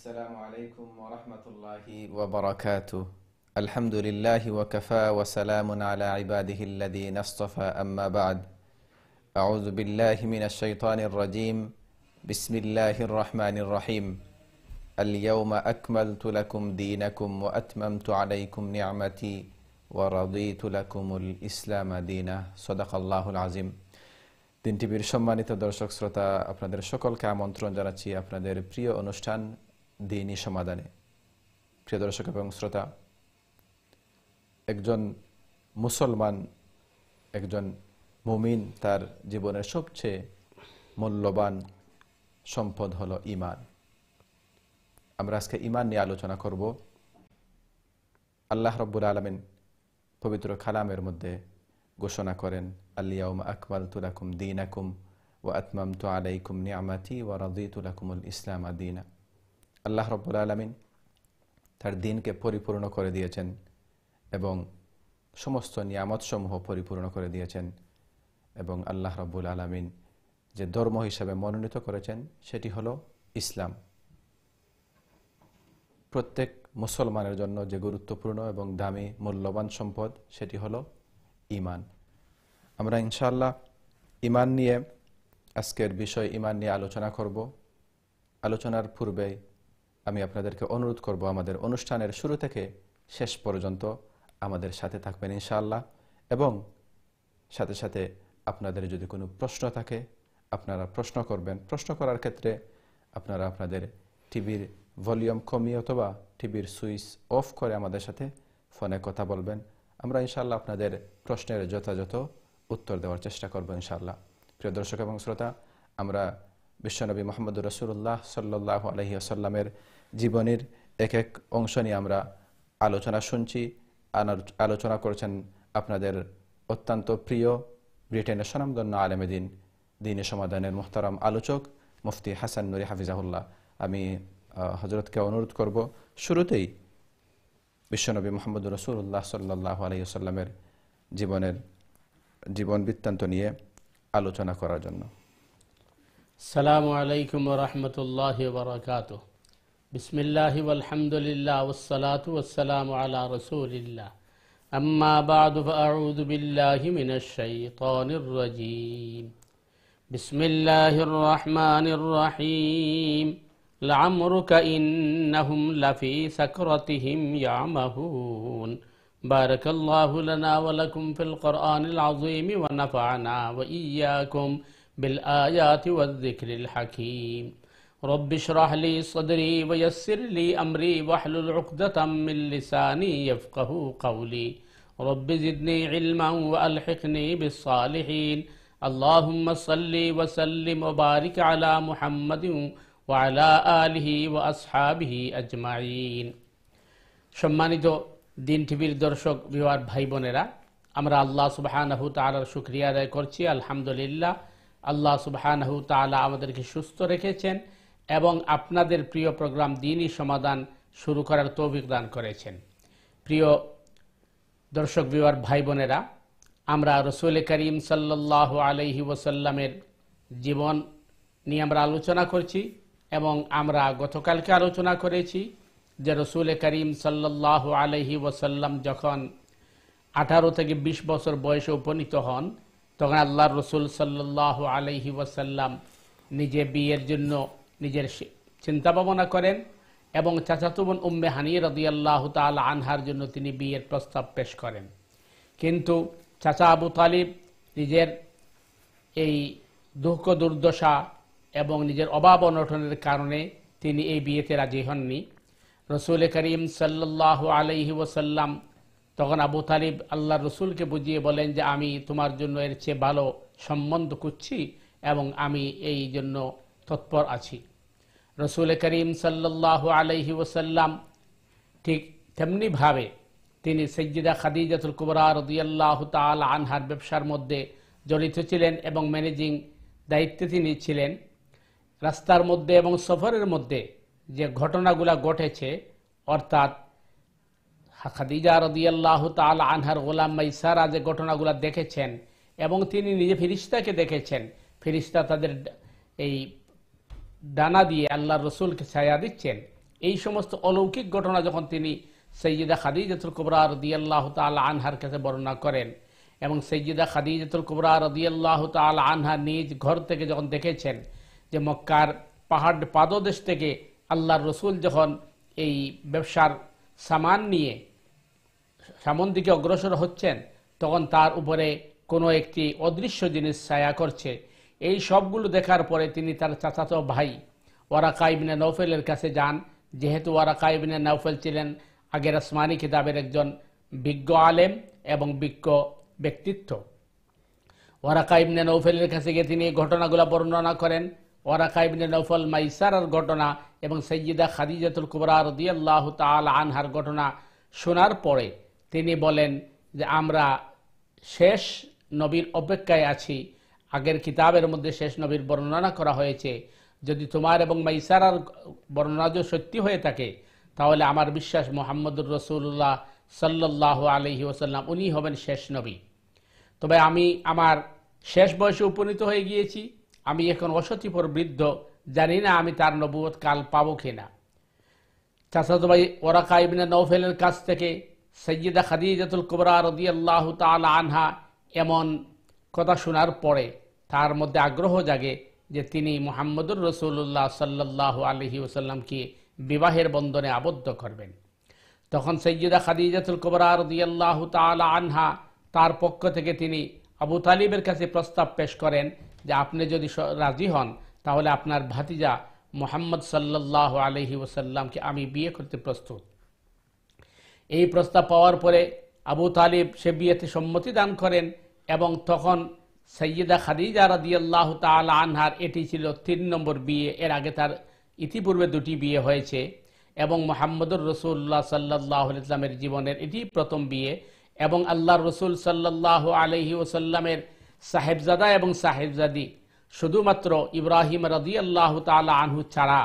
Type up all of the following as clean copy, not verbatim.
السلام عليكم ورحمة الله وبركاته. الحمد لله وكفى وسلام على عباده الذين اصطفى أما بعد. أعوذ بالله من الشيطان الرجيم. بسم الله الرحمن الرحيم. اليوم أكملت لكم دينكم وأتممت عليكم نعمتي ورضيت لكم الإسلام دينا. صدق الله العظيم. দিন টিভির সম্মানিত দর্শক শ্রোতা, আপনাদের সকলকে আমন্ত্রণ জানাচ্ছি আপনাদের প্রিয় অনুষ্ঠান দ্বীনি সমাধানে। প্রিয় দর্শক এবং শ্রোতা, একজন মুসলমান, একজন মুমিন, তার জীবনের সবচেয়ে মূল্যবান সম্পদ হলো ঈমান। আমরা আজকে ঈমান নিয়ে আলোচনা করব। আল্লাহ রাব্বুল আলামিন পবিত্র কালামের মধ্যে ঘোষণা করেন, আল-ইয়াউমা আকমালতু লাকুম দীনাকুম ওয়া আতমামতু আলাইকুম নি'মাতি ওয়া রাদিতু লাকুমুল ইসলাম দীনা। আল্লাহ রাব্বুল আলামিন তার দ্বীনকে পরিপূর্ণ করে দিয়েছেন এবং সমস্ত নিয়ামতসমূহ পরিপূর্ণ করে দিয়েছেন, এবং আল্লাহ রাব্বুল আলামিন যে ধর্ম হিসাবে মনোনীত করেছেন সেটি হলো ইসলাম। প্রত্যেক মুসলমানের জন্য যে গুরুত্বপূর্ণ এবং দামি মূল্যবান সম্পদ সেটি হলো ঈমান। আমরা ইনশাআল্লাহ ঈমান নিয়ে, আজকের বিষয় ঈমান নিয়ে আলোচনা করব। আলোচনার পূর্বে আমি আপনাদেরকে অনুরোধ করব, আমাদের অনুষ্ঠানের শুরু থেকে শেষ পর্যন্ত আমাদের সাথে থাকবেন ইনশাআল্লাহ, এবং সাথে সাথে আপনাদের যদি কোনো প্রশ্ন থাকে আপনারা প্রশ্ন করবেন। প্রশ্ন করার ক্ষেত্রে আপনারা আপনাদের টিভির ভলিউম কমিয়ে অথবা টিভির সুইচ অফ করে আমাদের সাথে ফোনে কথা বলবেন। আমরা ইনশাআল্লাহ আপনাদের প্রশ্নের যথাযথ উত্তর দেওয়ার চেষ্টা করব ইনশাআল্লাহ। প্রিয় দর্শক এবং শ্রোতা, আমরা বিশ্বনবী মুহাম্মদুর রাসূলুল্লাহ সাল্লাল্লাহু আলাইহি ওয়াসাল্লামের জীবনের এক এক অংশ নিয়ে আমরা আলোচনা শুনছি। আলোচনা করেছেন আপনাদের অত্যন্ত প্রিয় ব্রিটেনের স্বনামধন্য আলেমে দ্বীন, দ্বীনি সমাধানের মুহতারাম আলোচক মুফতি হাসান নুরি হাফিজাহুল্লাহ। আমি হযরতকে অনুরোধ করব শুরুতেই বিশ্বনবী মুহাম্মদুর রাসূলুল্লাহ সাল্লাল্লাহু আলাইহি ওয়াসাল্লামের জীবন বৃত্তান্ত নিয়ে আলোচনা করার জন্য। আসসালামু আলাইকুম ওয়া রাহমাতুল্লাহি ওয়া বারাকাতুহু। বিসমিল্লাহি ওয়াল হামদুলিল্লাহ ওয়াস সালাতু ওয়াস সালামু আলা রাসূলিল্লাহ। আম্মা বা'দু ফাআউযু বিল্লাহি মিনাশ শাইতানির রাজীম। বিসমিল্লাহির রাহমানির রহিম। লা'amruka innahum লাফি সাকরাতিহিম ইয়ামাহুন। বারাকাল্লাহু লানা ওয়া লাকুম ফিল কুরআনিল আযীম ওয়া নাফা'না ওয়া ইয়্যাকুম বিল আয়াতি ওয়াজ যিকরিল হাকীম। রব্বি ইশরাহ লি সাদরি ওয়া ইয়াসসির লি আমরি ওয়াহলুল 'উকদাতাম মিন লিসানি ইয়াফকাহু কওলি। রব্বি জিদনি ইলমান ওয়া আলহিকনি বিস সালিহিন। আল্লাহুম্মা সাল্লি ওয়া সাল্লিম ওয়া বারিক আলা মুহাম্মাদিন ওয়া আলা আলিহি ওয়া আসহাবিহি আজমাইন। সম্মানিত দ্বীন টিভির দর্শক ভিউয়ার ভাই বোনেরা, আমরা আল্লাহ সুবহানাহু তাআলার শুকরিয়া আদায় করছি। আলহামদুলিল্লাহ, আল্লাহ সুবহানাহু তাআলা আমাদেরকে সুস্থ রেখেছেন এবং আপনাদের প্রিয় প্রোগ্রাম দ্বীনি সমাধান শুরু করার তৌফিক দান করেছেন। প্রিয় দর্শক ভিউয়ার ভাই বোনেরা, আমরা রাসূল করিম সাল্লাল্লাহু আলাইহি ওয়াসাল্লামের জীবন নিয়ে আমরা আলোচনা করছি, এবং আমরা গতকালকে আলোচনা করেছি যে রাসূল করিম সাল্লাল্লাহু আলাইহি ওয়াসাল্লাম যখন 18 থেকে 20 বছর বয়সে উপনীত হন, তখন আল্লাহর রাসূল সাল্লাল্লাহু আলাইহি ওয়াসাল্লাম নিজে বিয়ের জন্য নিজের চিন্তা ভাবনা করেন, এবং চাচাতো বোন উম্মে হানি রাদিয়াল্লাহু তাআলা আনহার জন্য তিনি বিয়ের প্রস্তাব পেশ করেন। কিন্তু চাচা আবু তালিব নিজের এই দুঃখ দুর্দশা এবং নিজের অভাব অনটনের কারণে তিনি এই বিয়েতে রাজি হননি। রাসূল করিম সাল্লাল্লাহু আলাইহি ওয়াসাল্লাম তখন আবু তালিব আল্লাহর রাসূলকে বুঝিয়ে বলেন যে আমি তোমার জন্য এর চেয়ে ভালো সম্বন্ধ খুঁজছি এবং আমি এই জন্য তৎপর আছি। রাসূল করিম সাল্লাল্লাহু আলাইহি ওয়াসাল্লাম ঠিক তেমনিভাবে তিনি সাইয়্যিদা খাদিজাতুল কুবরা রাদিয়াল্লাহু তাআলা আনহার ব্যবসার মধ্যে জড়িত ছিলেন এবং ম্যানেজিং দায়িত্বে তিনি ছিলেন। রাস্তার মধ্যে এবং সফরের মধ্যে যে ঘটনাগুলো ঘটেছে, অর্থাৎ খাদিজা রাদিয়াল্লাহু তাআলা আনহার গোলাম মাইসারা যে ঘটনাগুলো দেখেছেন, এবং তিনি নিজে ফেরেশতাকে দেখেছেন, ফেরেশতা তাদের এই ডানা দিয়ে আল্লাহর রাসূলকে ছায়া দিচ্ছেন, এই সমস্ত অলৌকিক ঘটনা যখন তিনি সৈয়দা খাদিজাতুল কুবরা রাদিয়াল্লাহু তাআলা আনহার কাছে বর্ণনা করেন এবং সৈয়দা খাদিজাতুল কুবরা রাদিয়াল্লাহু তাআলা আনহা নিজ ঘর থেকে যখন দেখেছেন যে মক্কার পাহাড় পাদদেশ থেকে আল্লাহর রসুল যখন এই ব্যবসার সামান নিয়ে সামন দিকে অগ্রসর হচ্ছেন, তখন তার উপরে কোনো একটি অদৃশ্য জিনিস ছায়া করছে। এই সবগুলো দেখার পরে তিনি তার চাচাতো ভাই ওয়ারাকা ইবনে নওফেলের কাছে যান, যেহেতু ওয়ারাকা ইবনে নওফেল ছিলেন আগের আসমানি কিতাবের একজন বিজ্ঞ আলেম এবং বিজ্ঞ ব্যক্তিত্ব। ওয়ারাকা ইবনে নওফেলের কাছে গিয়ে তিনি এই ঘটনাগুলো বর্ণনা করেন। ওয়ারাকা ইবনে নওফল মাইসারার ঘটনা এবং সৈয়দা খাদিজাতুল কুবরা রাদিয়াল্লাহু তাআলা আনহার ঘটনা শোনার পরে তিনি বলেন যে আমরা শেষ নবীর অপেক্ষায় আছি। আগের কিতাবের মধ্যে শেষ নবীর বর্ণনা করা হয়েছে, যদি তোমার এবং মাইসারার বর্ণনা যদি সত্যি হয়ে থাকে তাহলে আমার বিশ্বাস মুহাম্মদুর রাসূলুল্লাহ সাল্লাল্লাহু আলাইহি ওয়াসাল্লাম উনি হবেন শেষ নবী। তবে আমি আমার শেষ বয়সে উপনীত হয়ে গিয়েছি, আমি এখন অশতিপর বৃদ্ধ, জানি না আমি তার নবুয়ত কাল পাবো কিনা। চাচাতো ভাই ওয়ারাকা ইবনে নওফেলের কাছ থেকে সৈয়দা খাদিজাতুল কুবরা রাদিয়াল্লাহু তাআলা আনহা এমন কথা শোনার পরে তার মধ্যে আগ্রহ জাগে যে তিনি মুহাম্মদুর রাসূলুল্লাহ সাল্লাল্লাহু আলাইহি ওয়াসাল্লামকে বিবাহের বন্ধনে আবদ্ধ করবেন। তখন সৈয়দা খাদিজাতুল কুবরা রাদিয়াল্লাহু তাআলা আনহা তার পক্ষ থেকে তিনি আবু তালিবের কাছে প্রস্তাব পেশ করেন যে আপনি যদি রাজি হন তাহলে আপনার ভাতিজা মুহাম্মদ সাল্লাল্লাহু আলাইহি ওয়াসাল্লামকে আমি বিয়ে করতে প্রস্তুত। এই প্রস্তাব পাওয়ার পরে আবু তালিব সে বিয়েতে সম্মতি দান করেন এবং তখন সৈয়দা খাদিজা রাদিয়াল্লাহু তাআলা আনহার এটি ছিল ৩ নম্বর বিয়ে। এর আগে তার ইতিপূর্বে 2টি বিয়ে হয়েছে এবং মুহাম্মদুর রাসূলুল্লাহ সাল্লাল্লাহু আলাইহি ওয়াসাল্লামের জীবনের এটি প্রথম বিয়ে এবং আল্লাহর রাসূল সাল্লাল্লাহু আলাইহি ওয়াসাল্লামের সাহেবজাদা এবং সাহেবজাদি শুধুমাত্র ইব্রাহিম রাদিয়াল্লাহু তাআলা আনহু ছাড়া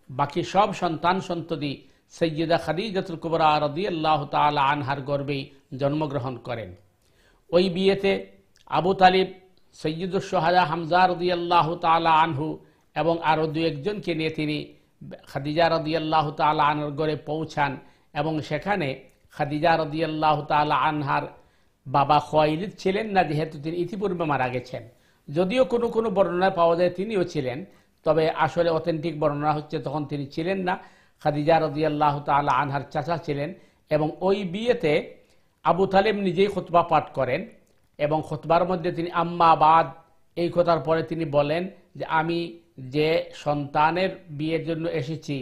বাকি সব সন্তান সন্ততি সৈয়দা খাদিজাতুল কুবরা রাদিয়াল্লাহু তাআলা আনহার গর্ভেই জন্মগ্রহণ করেন। ওই বিয়েতে আবু তালিব সৈয়দুশ শুহাদা হামজা রাদিয়াল্লাহু তাআলা আনহু এবং আরও 2-1জনকে নিয়ে তিনি খাদিজা রাদিয়াল্লাহু তাআলা আনহার ঘরে পৌঁছান এবং সেখানে খাদিজা রাদিয়াল্লাহু তাআলা আনহার বাবা খুয়াইলিদ ছিলেন না, যেহেতু তিনি ইতিপূর্বে মারা গেছেন। যদিও কোনো কোনো বর্ণনা পাওয়া যায় তিনিও ছিলেন, তবে আসলে অথেন্টিক বর্ণনা হচ্ছে তখন তিনি ছিলেন না, খাদিজা রাদিয়াল্লাহু তাআলা আনহার চাচা ছিলেন। এবং ওই বিয়েতে আবু তালিব নিজেই খুতবা পাঠ করেন এবং খুতবার মধ্যে তিনি আম্মা বাদ এই কথার পরে তিনি বলেন যে আমি যে সন্তানের বিয়ের জন্য এসেছি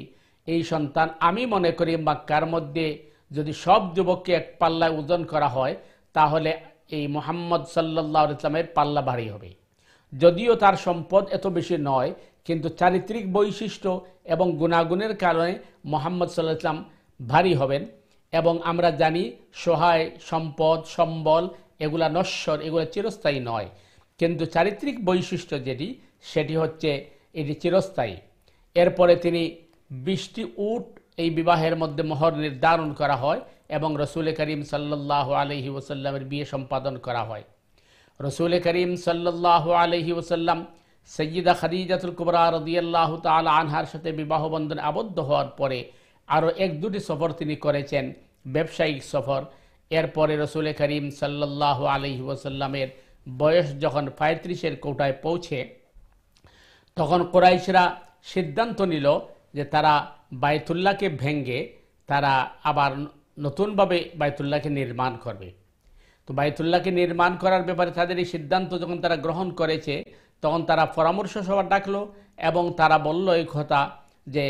এই সন্তান আমি মনে করি মক্কার মধ্যে যদি সব যুবককে এক পাল্লায় ওজন করা হয় তাহলে এই মুহাম্মদ সাল্লাল্লাহু আলাইহি ওয়াসাল্লামের পাল্লা ভারী হবে। যদিও তার সম্পদ এত বেশি নয়, কিন্তু চারিত্রিক বৈশিষ্ট্য এবং গুণাগুণের কারণে মুহাম্মদ সাল্লাল্লাহু আলাইহি ওয়াসাল্লাম ভারী হবেন। এবং আমরা জানি সহায় সম্পদ সম্বল এগুলা নশ্বর, এগুলা চিরস্থায়ী নয়, কিন্তু চারিত্রিক বৈশিষ্ট্য যেটি সেটি হচ্ছে এটি চিরস্থায়ী। এরপরে তিনি 20টি উট এই বিবাহের মধ্যে মোহর নির্ধারণ করা হয় এবং রসুল করিম সাল্লাল্লাহু আলাইহি ওয়াসাল্লামের বিয়ে সম্পাদন করা হয়। রসুল করিম সাল্লাল্লাহু আলাইহি ওয়াসাল্লাম সৈয়দা খাদিজাতুল কুবরা রাদিয়াল্লাহু তাআলা আনহার সাথে বিবাহ বন্ধনে আবদ্ধ হওয়ার পরে আরও 1-2টি সফর তিনি করেছেন, ব্যবসায়িক সফর। এরপরে রসুল করিম সাল্লাল্লাহু আলাইহি ওয়াসাল্লামের বয়স যখন 35-এর কোটায় পৌঁছে তখন কুরাইশরা সিদ্ধান্ত নিল যে তারা বাইতুল্লাহকে ভেঙে তারা আবার নতুনভাবে বাইতুল্লাহকে নির্মাণ করবে। তো বাইতুল্লাহকে নির্মাণ করার ব্যাপারে তাদের এই সিদ্ধান্ত যখন তারা গ্রহণ করেছে তখন তারা পরামর্শ সভা ডাকলো এবং তারা বলল এই কথা যে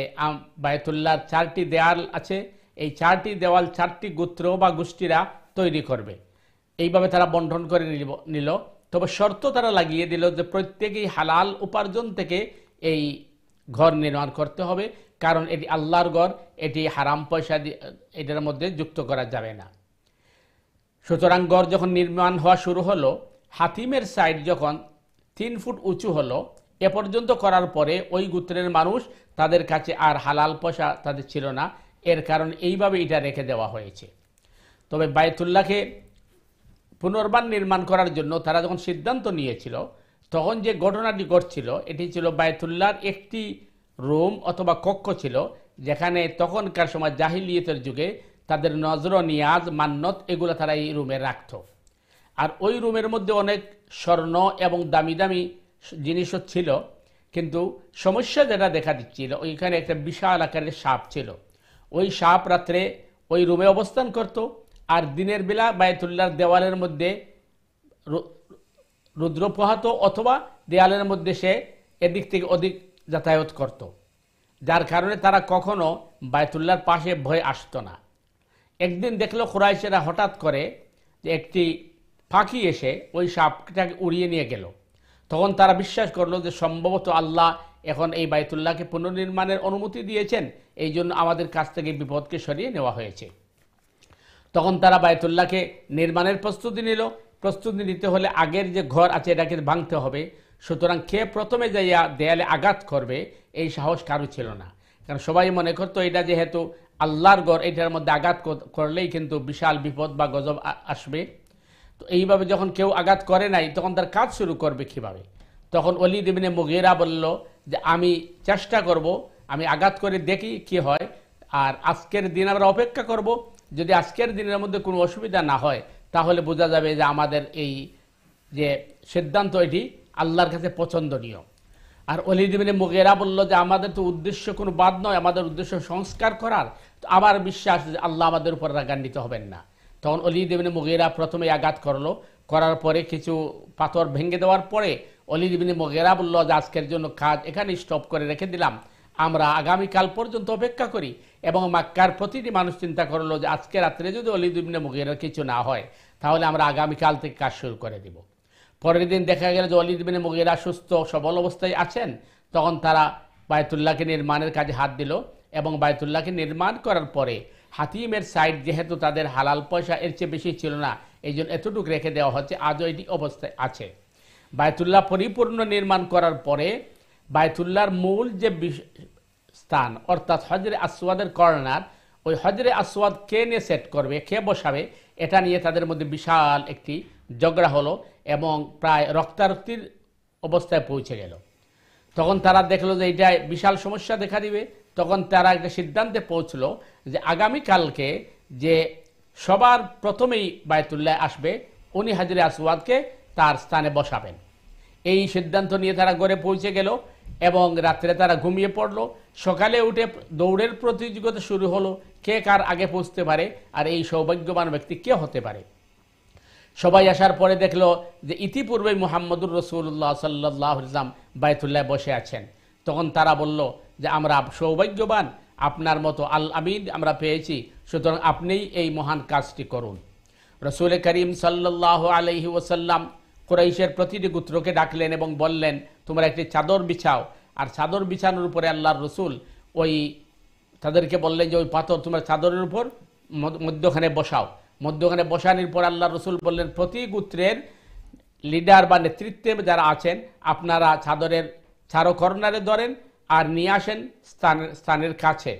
বাইতুল্লাহর 4টি দেয়াল আছে, এই 4টি দেওয়াল 4টি গোত্র বা গোষ্ঠীরা তৈরি করবে। এইভাবে তারা বন্টন করে নিল। তবে শর্ত তারা লাগিয়ে দিল যে প্রত্যেকেই হালাল উপার্জন থেকে এই ঘর নির্মাণ করতে হবে, কারণ এটি আল্লাহর ঘর, এটি হারাম পয়সা এটার মধ্যে যুক্ত করা যাবে না। সুতরাং ঘর যখন নির্মাণ হওয়া শুরু হলো, হাতিমের সাইড যখন 3 ফুট উঁচু হলো, এ পর্যন্ত করার পরে ওই গোত্রের মানুষ তাদের কাছে আর হালাল পয়সা তাদের ছিল না, এর কারণ এইভাবে এটা রেখে দেওয়া হয়েছে। তবে বাইতুল্লাহকে পুনর্বার নির্মাণ করার জন্য তারা যখন সিদ্ধান্ত নিয়েছিল তখন যে ঘটনাটি ঘটছিল এটি ছিল বাইতুল্লাহর একটি রুম অথবা কক্ষ ছিল যেখানে তখনকার সময় জাহিলিয়তের যুগে তাদের নজর নিয়াজ মান্নত এগুলো তারা এই রুমে রাখত। আর ওই রুমের মধ্যে অনেক স্বর্ণ এবং দামি দামি জিনিসও ছিল, কিন্তু সমস্যা যেটা দেখা দিচ্ছিল ওইখানে একটা বিশাল আকারের সাপ ছিল। ওই সাপ রাত্রে ওই রুমে অবস্থান করত, আর দিনের বেলা বায়তুল্লাহর দেওয়ালের মধ্যে রুদ্র পোহাত, অথবা দেয়ালের মধ্যে সে এদিক থেকে ওদিক যাতায়াত করত, যার কারণে তারা কখনো বায়তুল্লাহর পাশে ভয় আসতো না। একদিন দেখলো কুরাইশেরা হঠাৎ করে যে একটি পাখি এসে ওই সাপটাকে উড়িয়ে নিয়ে গেল। তখন তারা বিশ্বাস করলো যে সম্ভবত আল্লাহ এখন এই বায়তুল্লাহকে পুনর্নির্মাণের অনুমতি দিয়েছেন, এই জন্য আমাদের কাছ থেকে বিপদকে সরিয়ে নেওয়া হয়েছে। তখন তারা বায়তুল্লাহকে নির্মাণের প্রস্তুতি নিল। প্রস্তুতি নিতে হলে আগের যে ঘর আছে এটাকে ভাঙতে হবে, সুতরাং কে প্রথমে যাইয়া দেয়ালে আঘাত করবে এই সাহস কারো ছিল না, কারণ সবাই মনে করতো এটা যেহেতু আল্লাহর ঘর, এটার মধ্যে আঘাত করলেই কিন্তু বিশাল বিপদ বা গজব আসবে। তো এইভাবে যখন কেউ আঘাত করে নাই, তখন তার কাজ শুরু করবে কিভাবে? তখন ওলীদ ইবনে মুগীরা বলল যে আমি চেষ্টা করব, আমি আঘাত করে দেখি কি হয়, আর আজকের দিন আমরা অপেক্ষা করব। যদি আজকের দিনের মধ্যে কোনো অসুবিধা না হয় তাহলে বোঝা যাবে যে আমাদের এই যে সিদ্ধান্ত এটি আল্লাহর কাছে পছন্দনীয়। আর ওলীদ ইবনে মুগীরা বলল যে আমাদের তো উদ্দেশ্য কোনো বাদ নয়, আমাদের উদ্দেশ্য সংস্কার করার, তো আমার বিশ্বাস যে আল্লাহ আমাদের উপর রাগান্বিত হবেন না। তখন ওলীদ ইবনে মুগীরা প্রথমে আঘাত করলো, করার পরে কিছু পাথর ভেঙে দেওয়ার পরে ওলীদ ইবনে মুগীরা বলল যে আজকের জন্য কাজ এখানে স্টপ করে রেখে দিলাম, আমরা আগামীকাল পর্যন্ত অপেক্ষা করি। এবং মক্কার প্রতিটি মানুষ চিন্তা করলো যে আজকে রাত্রে যদি ওলীদ ইবনে মুগীরার কিছু না হয় তাহলে আমরা আগামীকাল থেকে কাজ শুরু করে দিব। পরের দিন দেখা গেল যে ওলীদ ইবনে মুগীরা সুস্থ সবল অবস্থায় আছেন। তখন তারা বায়তুল্লাহকে নির্মাণের কাজে হাত দিল, এবং বায়তুল্লাহকে নির্মাণ করার পরে হাতিমের সাইড যেহেতু তাদের হালাল পয়সা এর চেয়ে বেশি ছিল না, এই জন্য এতটুকু রেখে দেওয়া হচ্ছে, আজও এটি অবস্থায় আছে। বায়তুল্লাহ পরিপূর্ণ নির্মাণ করার পরে বায়তুল্লাহর মূল যে স্থান অর্থাৎ হজরে আসওয়াদের কর্নার, ওই হজরে আসওয়াদ কে নিয়ে সেট করবে, কে বসাবে, এটা নিয়ে তাদের মধ্যে বিশাল একটি ঝগড়া হলো এবং প্রায় রক্তারক্তির অবস্থায় পৌঁছে গেল। তখন তারা দেখলো যে এটা বিশাল সমস্যা দেখা দিবে। তখন তারা একটা সিদ্ধান্তে পৌঁছলো যে আগামীকালকে যে সবার প্রথমেই বায়তুল্লাহ আসবে উনি হজরে আসওয়াদকে তার স্থানে বসাবেন। এই সিদ্ধান্ত নিয়ে তারা ঘরে পৌঁছে গেল এবং রাত্রে তারা ঘুমিয়ে পড়লো। সকালে উঠে দৌড়ের প্রতিযোগিতা শুরু হলো, কে কার আগে পৌঁছতে পারে আর এই সৌভাগ্যবান ব্যক্তি কে হতে পারে। সবাই আসার পরে দেখলো যে ইতিপূর্বে মুহাম্মদুর রাসূলুল্লাহ সাল্লাল্লাহু আলাইহি ওয়াসাল্লাম বায়তুল্লাহ বসে আছেন। তখন তারা বলল যে আমরা সৌভাগ্যবান, আপনার মতো আল আমিন আমরা পেয়েছি, সুতরাং আপনিই এই মহান কাজটি করুন। রাসূল করিম সাল্লাল্লাহু আলাইহি ওয়াসাল্লাম কুরাইশের প্রতিটি গোত্রকে ডাকলেন এবং বললেন তোমরা একটি চাদর বিছাও। আর চাদর বিছানোর উপরে আল্লাহর রসুল ওই তাদেরকে বললেন যে ওই পাথর তোমরা চাদরের উপর মধ্যখানে বসাও। মধ্যখানে বসানোর পর আল্লাহর রসুল বললেন প্রতি গোত্রের লিডার বা নেতৃত্বে যারা আছেন আপনারা চাদরের চারো কর্নারে ধরেন আর নিয়ে আসেন স্থানের কাছে।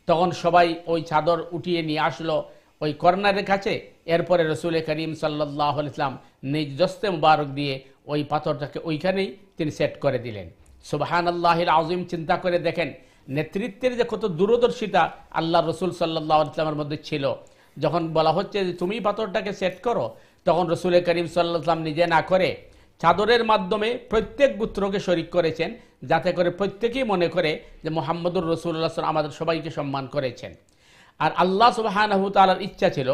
তখন সবাই ওই চাদর উঠিয়ে নিয়ে আসলো ওই কর্নারের কাছে। এরপরে রসুল করিম সাল্লাল্লাহু আলাইহি ওয়াসাল্লাম নিজ দস্তে মুবারক দিয়ে ওই পাথরটাকে ওইখানেই তিনি সেট করে দিলেন। সুবহানাল্লাহিল আযীম। চিন্তা করে দেখেন নেতৃত্বের যে কত দূরদর্শিতা আল্লাহ রসুল সাল্লাল্লাহু আলাইহি ওয়াসাল্লামের মধ্যে ছিল। যখন বলা হচ্ছে যে তুমি পাথরটাকে সেট করো, তখন রসুল করিম সাল্লাল্লাহু আলাইহি ওয়াসাল্লাম নিজে না করে চাদরের মাধ্যমে প্রত্যেক গোত্রকে শরীক করেছেন, যাতে করে প্রত্যেকেই মনে করে যে মুহাম্মদুর রাসূলুল্লাহ আমাদের সবাইকে সম্মান করেছেন। আর আল্লাহ সুবহানাহু ওয়া তাআলার ইচ্ছা ছিল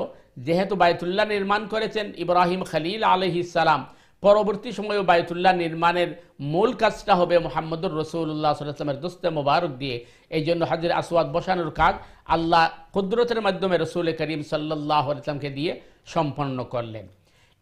যেহেতু বায়তুল্লাহ নির্মাণ করেছেন ইব্রাহিম খলিল আলাইহিস সালাম, পরবর্তী সময়ে বায়তুল্লাহ নির্মাণের মূল কাজটা হবে মুহাম্মদুর রাসূলুল্লাহ সাল্লাল্লাহু আলাইহি ওয়াসাল্লামের দস্তে মোবারক দিয়ে। এই জন্য হজরে আসওয়াদ বসানোর কাজ আল্লাহ কুদরতের মাধ্যমে রসুল করিম সাল্লাল্লাহু আলাইহি ওয়াসাল্লামকে দিয়ে সম্পন্ন করলেন।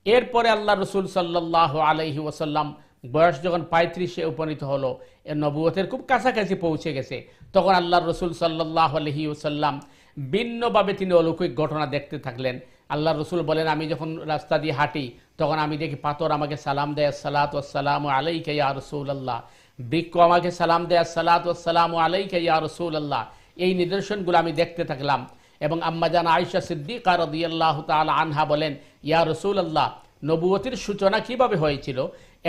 এরপরে আল্লাহ রসুল সাল্লাল্লাহু আলাইহি ওয়াসাল্লাম বয়স যখন 35-এ উপনীত হলো, এর নবুয়তের খুব কাছাকাছি পৌঁছে গেছে, তখন আল্লাহ রসুল সাল্লাল্লাহু আলাইহি ওয়াসাল্লাম ভিন্নভাবে তিনি অলৌকিক ঘটনা দেখতে থাকলেন। আল্লাহ রসুল বলেন আমি যখন রাস্তা দিয়ে হাঁটি তখন আমি দেখি পাথর আমাকে সালাম দেয় আসসালাতু ওয়াসসালামু আলাইকা ইয়া রাসূলুল্লাহ, বৃক্ষ আমাকে সালাম দেয় আসসালাতু ওয়াসসালামু আলাইকা ইয়া রাসূলুল্লাহ। এই নিদর্শনগুলো আমি দেখতে থাকলাম এবং আম্মা জান আয়েশা সিদ্দিকা রাদিয়াল্লাহু তাআলা আনহা বলেন ইয়া রাসূলুল্লাহ নবুয়তের সূচনা কিভাবে হয়েছিল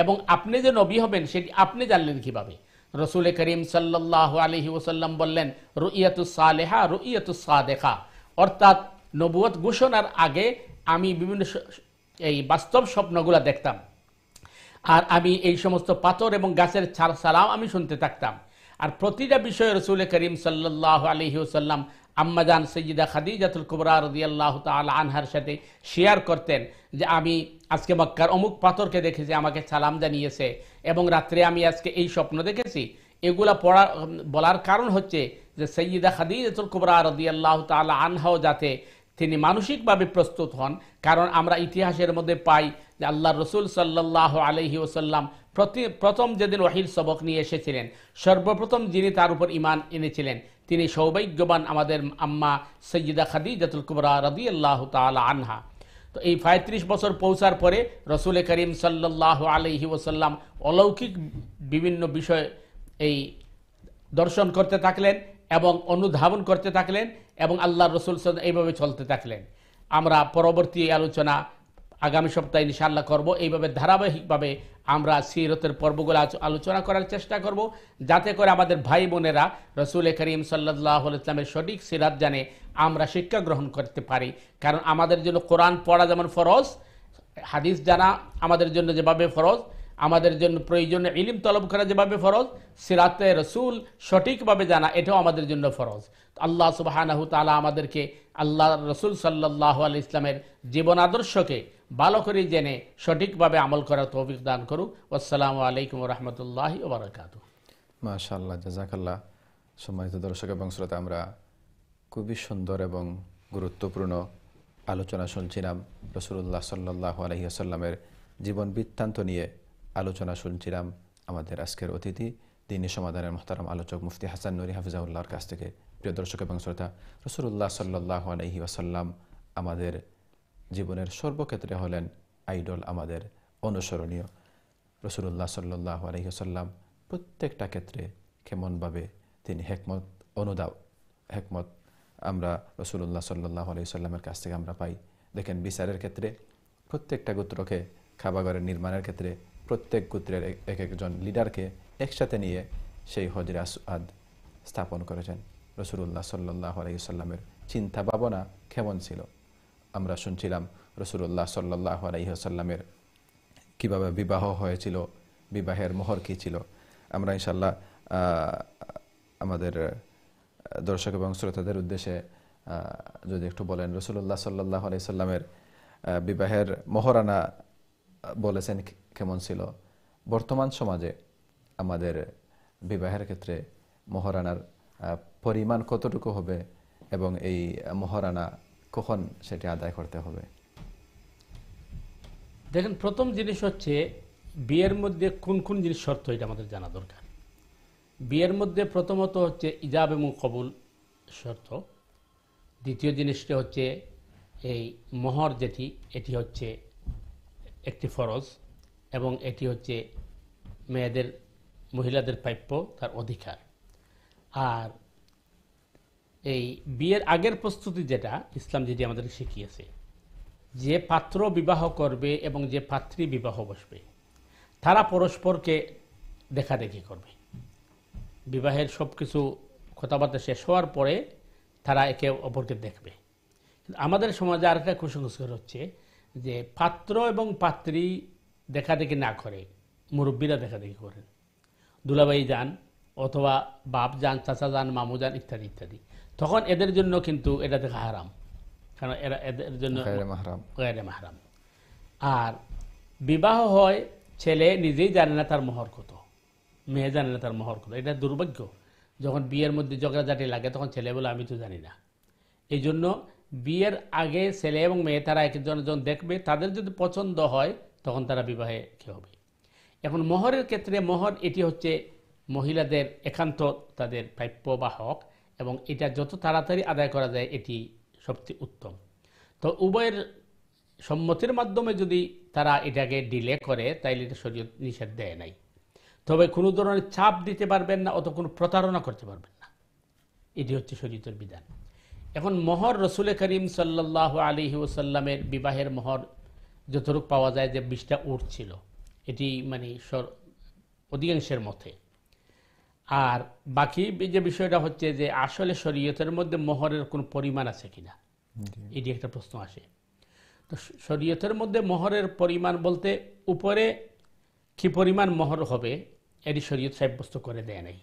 এবং আপনি যে নবী হবেন সেটি আপনি জানলেন কিভাবে? রসুল করিম সাল্লাল্লাহু আলাইহি ওয়াসাল্লাম বললেন, রুইয়াতুস সালেহা রুইয়াতুস সাদেকা, অর্থাৎ নবুয়ত ঘোষণার আগে আমি বিভিন্ন এই বাস্তব স্বপ্নগুলো দেখতাম, আর আমি এই সমস্ত পাথর এবং গাছের সালাম আমি শুনতে থাকতাম। আর প্রতিটা বিষয়ে রসুল করিম সাল্লাল্লাহু আলাইহি ওয়াসাল্লাম আম্মাজান সৈয়দা খাদিজাতুল কুবরা রাদিয়াল্লাহু তাআলা আনহার সাথে শেয়ার করতেন যে আমি আজকে মক্কার অমুক পাথরকে দেখেছি, আমাকে সালাম জানিয়েছে, এবং রাত্রে আমি আজকে এই স্বপ্ন দেখেছি। এগুলা বলার কারণ হচ্ছে যে সৈয়দা খাদিজাতুল কুবরা রাদিয়াল্লাহু তাআলা আনহাও যাতে তিনি মানসিকভাবে প্রস্তুত হন। কারণ আমরা ইতিহাসের মধ্যে পাই যে আল্লাহর রসুল সাল্লাল্লাহু আলাইহি ওয়াসাল্লাম প্রথম যেদিন ওহীর সবক নিয়ে এসেছিলেন, সর্বপ্রথম যিনি তার উপর ঈমান এনেছিলেন তিনি সৌভাগ্যবান আমাদের আম্মা সৈয়দা খাদিজাতুল কুবরা রাদিয়াল্লাহু তাআলা আনহা। তো এই 35 বছর পৌঁছার পরে রসুল করিম সাল্লাল্লাহু আলাইহি ওয়াসাল্লাম অলৌকিক বিভিন্ন বিষয় এই দর্শন করতে থাকলেন এবং অনুধাবন করতে থাকলেন, এবং আল্লাহর রসুল এইভাবে চলতে থাকলেন। আমরা পরবর্তী আলোচনা আগামী সপ্তাহে ইনশাআল্লাহ করব। এইভাবে ধারাবাহিকভাবে আমরা সিরতের পর্বগুলো আলোচনা করার চেষ্টা করব, যাতে করে আমাদের ভাই বোনেরা রসুল করিম সাল্লাল্লাহু আলাইহি ওয়াসাল্লামের সঠিক সিরাত জানে আমরা শিক্ষা গ্রহণ করতে পারি। কারণ আমাদের জন্য কোরআন পড়া যেমন ফরজ, হাদিস জানা আমাদের জন্য যেভাবে ফরজ, আমাদের জন্য প্রয়োজনীয় ইলম তলব করা যেভাবে ফরজ, সিরাতে রসুল সঠিকভাবে জানা এটাও আমাদের জন্য ফরজ। আল্লাহ সুবহানাহু তাআলা আমাদেরকে আল্লাহ রসুল সাল্লাল্লাহু আলাইহি ইসলামের জীবন আদর্শকে ভালো করে জেনে সঠিকভাবে আমল করার তৌফিক দান করুক। আসসালামু আলাইকুম ওয়া রাহমাতুল্লাহি ওয়া বারাকাতুহু। মাশাআল্লাহ, জাযাকাল্লাহ। সম্মানিত দর্শক এবং শ্রোতা, আমরা খুবই সুন্দর এবং গুরুত্বপূর্ণ আলোচনা শুনছিলাম। রাসূলুল্লাহ সাল্লাল্লাহু আলাইহি ওয়াসাল্লামের জীবন বৃত্তান্ত নিয়ে আলোচনা শুনছিলাম আমাদের আজকের অতিথি, দ্বীনি সমাধানের মুহতারাম আলোচক মুফতি হাসান নুরী হাফিজাহুল্লাহর কাছ থেকে। প্রিয় দর্শক এবং শ্রোতা, রাসূলুল্লাহ সাল্লাল্লাহু আলাইহি ওয়াসাল্লাম আমাদের জীবনের সর্বক্ষেত্রে হলেন আইডল, আমাদের অনুসরণীয়। রাসূলুল্লাহ সাল্লাল্লাহু আলাইহি ওয়াসাল্লাম প্রত্যেকটা ক্ষেত্রে কেমনভাবে তিনি হেকমত আমরা রাসূলুল্লাহ সাল্লাল্লাহু আলাইহি ওয়াসাল্লামের কাছ থেকে আমরা পাই। দেখেন, বিচারের ক্ষেত্রে প্রত্যেকটা গোত্রকে, কাবাঘরের নির্মাণের ক্ষেত্রে প্রত্যেক গোত্রের এক একজন লিডারকে একসাথে নিয়ে সেই হজরে আসওয়াদ স্থাপন করেছেন। রাসূলুল্লাহ সাল্লাল্লাহু আলাইহি ওয়াসাল্লামের চিন্তা ভাবনা কেমন ছিল আমরা শুনছিলাম। রাসূলুল্লাহ সাল্লাল্লাহু আলাইহি ওয়াসাল্লামের কীভাবে বিবাহ হয়েছিল, বিবাহের মোহর কী ছিল। আমরা ইনশাআল্লাহ আমাদের দর্শক এবং শ্রোতাদের উদ্দেশ্যে যদি একটু বলেন, রাসূলুল্লাহ সাল্লাল্লাহু আলাইহি ওয়াসাল্লামের বিবাহের মোহরানা বলেছেন কেমন ছিল। বর্তমান সমাজে আমাদের বিবাহের ক্ষেত্রে মোহরানার পরিমাণ কতটুকু হবে এবং এই মোহরানা কখন সেটি আদায় করতে হবে? দেখেন, প্রথম জিনিস হচ্ছে বিয়ের মধ্যে কোন কোন জিনিস শর্ত, এটা আমাদের জানা দরকার। বিয়ের মধ্যে প্রথমত হচ্ছে ইজাব এবং কবুল শর্ত। দ্বিতীয় জিনিসটা হচ্ছে এই মোহর, যেটি এটি হচ্ছে একটি ফরজ, এবং এটি হচ্ছে মহিলাদের প্রাপ্য, তার অধিকার। আর এই বিয়ের আগের প্রস্তুতি যেটা ইসলাম যেটি আমাদের শিখিয়েছে, যে পাত্র বিবাহ করবে এবং যে পাত্রী বিবাহ বসবে তারা পরস্পরকে দেখাদেখি করবে। বিবাহের সব কিছু কথাবার্তা শেষ হওয়ার পরে তারা একে অপরকে দেখবে। আমাদের সমাজে আরেকটা কুসংস্কার হচ্ছে যে পাত্র এবং পাত্রী দেখাদেখি না করে, মুরব্বীরা দেখাদেখি করেন, দুলাভাই যান অথবা বাপ যান, চাচা যান, মামু যান, ইত্যাদি ইত্যাদি। তখন এদের জন্য কিন্তু এটা দেখা হারাম, কারণ এরা এদের জন্য গায়রে মাহরাম। আর বিবাহ হয়, ছেলে নিজেই জানে না তার মোহর কত, মেয়ে জানে না তার মোহর কত। এটা দুর্ভাগ্য। যখন বিয়ের মধ্যে ঝগড়াঝাটি লাগে তখন ছেলে বলে আমি তো জানি না। এই জন্য বিয়ের আগে ছেলে এবং মেয়ে তারা একজন যখন দেখবে, তাদের যদি পছন্দ হয় তখন তারা বিবাহে কি হবে। এখন মোহরের ক্ষেত্রে, মোহর এটি হচ্ছে মহিলাদের একান্ত তাদের প্রাপ্য বা হক, এবং এটা যত তাড়াতাড়ি আদায় করা যায় এটি সবচেয়ে উত্তম। তো উভয়ের সম্মতির মাধ্যমে যদি তারা এটাকে ডিলে করে তাইলে এটা শরীয়ত নিষেধ দেয় নাই। তবে কোনো ধরনের চাপ দিতে পারবেন না, অত কোনো প্রতারণা করতে পারবেন না। এটি হচ্ছে শরীয়তের বিধান। এখন মোহর, রসুল করিম সাল্লাল্লাহু আলাইহি ওয়াসাল্লামের বিবাহের মোহর যতটুকু পাওয়া যায় যে 20টা উট ছিল, এটি মানে অধিকাংশের মতে। আর বাকি যে বিষয়টা হচ্ছে যে আসলে শরীয়তের মধ্যে মোহরের কোনো পরিমাণ আছে কিনা, এটি একটা প্রশ্ন আসে। তো শরীয়তের মধ্যে মোহরের পরিমাণ বলতে উপরে কি পরিমাণ মোহর হবে এটি শরীয়ত সাব্যস্ত করে দেয় নাই।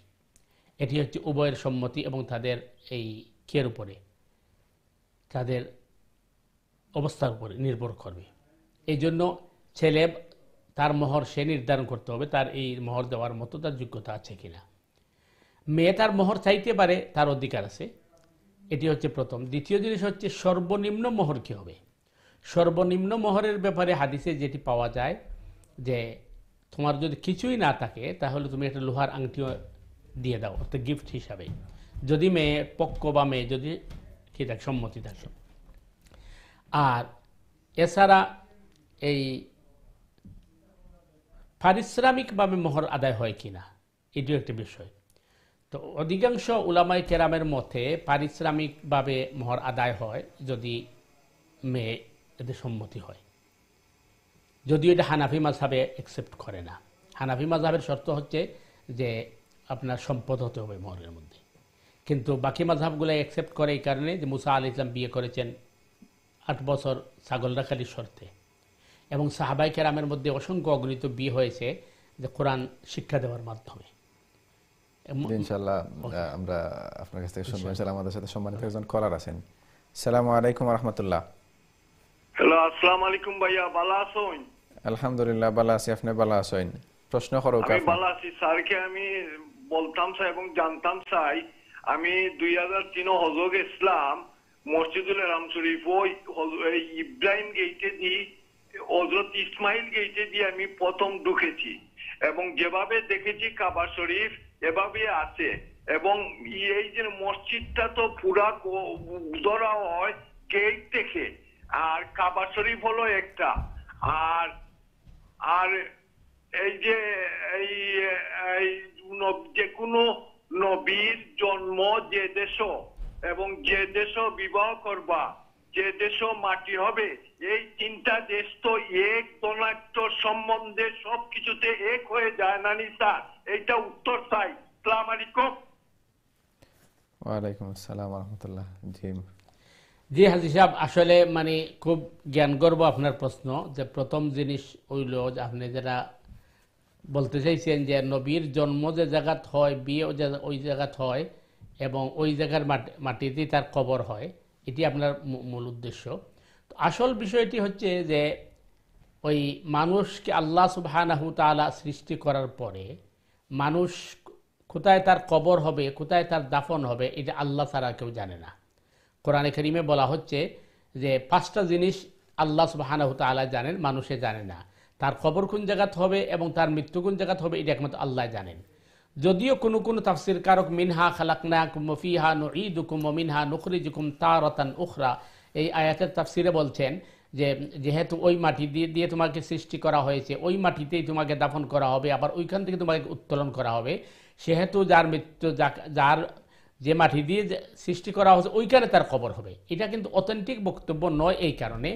এটি হচ্ছে উভয়ের সম্মতি এবং তাদের এই কের উপরে, তাদের অবস্থার উপরে নির্ভর করবে। এই জন্য ছেলে তার মোহর সে নির্ধারণ করতে হবে, তার এই মোহর দেওয়ার মতো তার যোগ্যতা আছে কিনা। মেয়ে তার মোহর চাইতে পারে, তার অধিকার আছে, এটি হচ্ছে প্রথম। দ্বিতীয় জিনিস হচ্ছে সর্বনিম্ন মোহর কী হবে। সর্বনিম্ন মোহরের ব্যাপারে হাদিসে যেটি পাওয়া যায় যে তোমার যদি কিছুই না থাকে তাহলে তুমি একটা লোহার আংটিও দিয়ে দাও, অর্থাৎ গিফট হিসাবে, যদি মেয়ে পক্ষ বা মেয়ে যদি কি থাকে সম্মতি থাকে। আর এছাড়া এই পারিশ্রমিকভাবে মোহর আদায় হয় কিনা এটিও একটা বিষয়। তো অধিকাংশ উলামায়ে কেরামের মতে পারিশ্রমিকভাবে মোহর আদায় হয় যদি মেয়ে এতে সম্মতি হয়, যদিও এটা হানাফি মাযহাবে অ্যাকসেপ্ট করে না। হানাফি মাযহাবের শর্ত হচ্ছে যে আপনার সম্পদ হতে হবে মোহরের মধ্যে, কিন্তু বাকি মাযহাবগুলো অ্যাকসেপ্ট করে এই কারণে যে মুসা আলাইহিস সালাম বিয়ে করেছেন 8 বছর ছাগল রাখালির শর্তে, এবং সাহাবায়ে কেরামের মধ্যে অসংখ্য অগণিত বিয়ে হয়েছে যে কোরআন শিক্ষা দেওয়ার মাধ্যমে। ইনশাআল্লাহ আমরা আপনার কাছ থেকে শুনবো। ইনশাআল্লাহ আমাদের সাথে সম্মানিত একজন কলার আছেন। আসসালামু আলাইকুম ওয়া রাহমাতুল্লাহ। হ্যালো, আসসালামু আলাইকুম ভাইয়া, ভালো আছেন? আলহামদুলিল্লাহ ভালো আছি, আপনি ভালো আছেন? প্রশ্ন করো। আমি ভালো আছি। স্যারকে আমি বলতাম চাই এবং জানতাম চাই, আমি 2003 হজ গেছিলাম মসজিদুল হারাম শরীফ, ওই ইব্রাহিম গেইটে দিয়ে হযরত ইসমাইল গেইটে দিয়ে আমি প্রথম ঢুকেছি, এবং যেভাবে দেখেছি কাবা শরীফ এভাবে আছে, এবং এই যে মসজিদটা তো পুরা ধরা হয় গেট থেকে, আর কাবা শরীফ হলো একটা। আর আর এই যে যে কোনো নবীর জন্ম যে দেশ এবং যে দেশ বিবাহ করবা, যে দেশ মাটি হবে, এই 3টা দেশ তো এক ধনাঢ্য সম্বন্ধে সবকিছুতে এক হয়ে যায় না নি স্যার? এইটা উত্তর চাই। আসসালামু আলাইকুম। ওয়ালাইকুম আসসালাম ওয়া রাহমাতুল্লাহ। জি হাজী সাহেব, আসলে মানে খুব জ্ঞানগর্ব আপনার প্রশ্ন। যে প্রথম জিনিস হইল যে আপনি যেটা বলতে চাইছেন যে নবীর জন্ম যে জায়গাত হয়, বিয়ে ওই জায়গাত হয়, এবং ওই জায়গার মাটিতেই তার কবর হয়, এটি আপনার মূল উদ্দেশ্য। তো আসল বিষয়টি হচ্ছে যে ওই মানুষকে আল্লাহ সুবহানাহু তাআলা সৃষ্টি করার পরে মানুষ কোথায় তার কবর হবে, কোথায় তার দাফন হবে, এটা আল্লাহ ছাড়া কেউ জানে না। কোরআনে কারিমে বলা হচ্ছে যে 5টা জিনিস আল্লাহ সুবহানাহু তাআলা জানেন, মানুষে জানে না। তার কবর কোন জায়গাত হবে এবং তার মৃত্যু কোন জায়গাত হবে, এটা একমাত্র আল্লাহ জানেন। যদিও কোনো তাফসীর কারক মিনহা খালাকনাকুম ওয়া ফিহা নুঈদুকুম ওয়া মিনহা নুখরিজুকুম তারাতান উখরা, এই আয়াতের তাফসীরে বলছেন যে যেহেতু ওই মাটি দিয়ে তোমাকে সৃষ্টি করা হয়েছে, ওই মাটিতেই তোমাকে দাফন করা হবে, আবার ওইখান থেকে তোমাকে উত্তোলন করা হবে, সেহেতু যার মৃত্যু যার যে মাটি দিয়ে সৃষ্টি করা হয়েছে ওইখানে তার কবর হবে। এটা কিন্তু অথেন্টিক বক্তব্য নয়। এই কারণে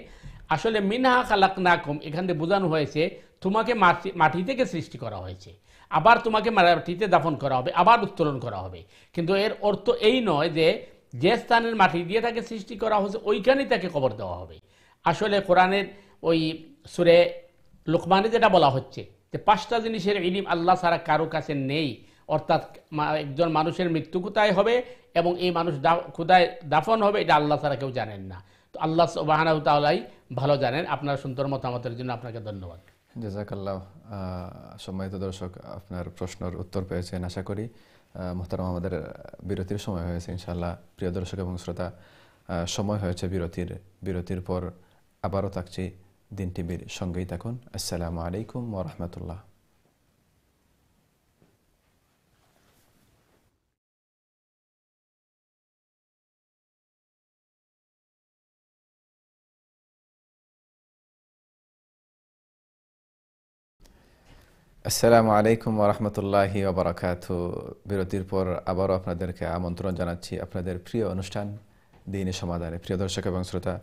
আসলে মিনহা খালাকনাকুম এখান থেকে বোঝানো হয়েছে তোমাকে মাটি থেকে সৃষ্টি করা হয়েছে, আবার তোমাকে মাটিতে দাফন করা হবে, আবার উত্তোলন করা হবে। কিন্তু এর অর্থ এই নয় যে যে স্থানের মাটি দিয়ে তাকে সৃষ্টি করা হয়েছে ওইখানেই তাকে কবর দেওয়া হবে। আসলে কোরআনের ওই সূরা লুকমানে যেটা বলা হচ্ছে যে 5টা জিনিসের ইলম আল্লাহ ছাড়া কারো কাছে নেই, অর্থাৎ একজন মানুষের মৃত্যু কোথায় হবে এবং এই মানুষ কোথায় দাফন হবে, এটা আল্লাহ ছাড়া কেউ জানেন না। তো আল্লাহ সুবহানাহু ওয়া তাআলাই ভালো জানেন। আপনার সুন্দর মতামতের জন্য আপনাকে ধন্যবাদ। জাযাকাল্লাহ। সম্মানিত দর্শক, আপনার প্রশ্নের উত্তর পেয়েছেন আশা করি। মুহতারাম, আমাদের বিরতির সময় হয়েছে। ইনশাআল্লাহ প্রিয় দর্শক এবং শ্রোতা, সময় হয়েছে বিরতির পর আবারও থাকছি দিন টিভির সঙ্গেই থাকুন। আসসালামু আলাইকুম ওয়া রাহমাতুল্লাহ। আসসালামু আলাইকুম ওয়া রাহমাতুল্লাহি ওয়া বারাকাতুহু। বিরতির পর আবারও আপনাদেরকে আমন্ত্রণ জানাচ্ছি আপনাদের প্রিয় অনুষ্ঠান দ্বীনি সমাধানে। প্রিয় দর্শক এবং শ্রোতা,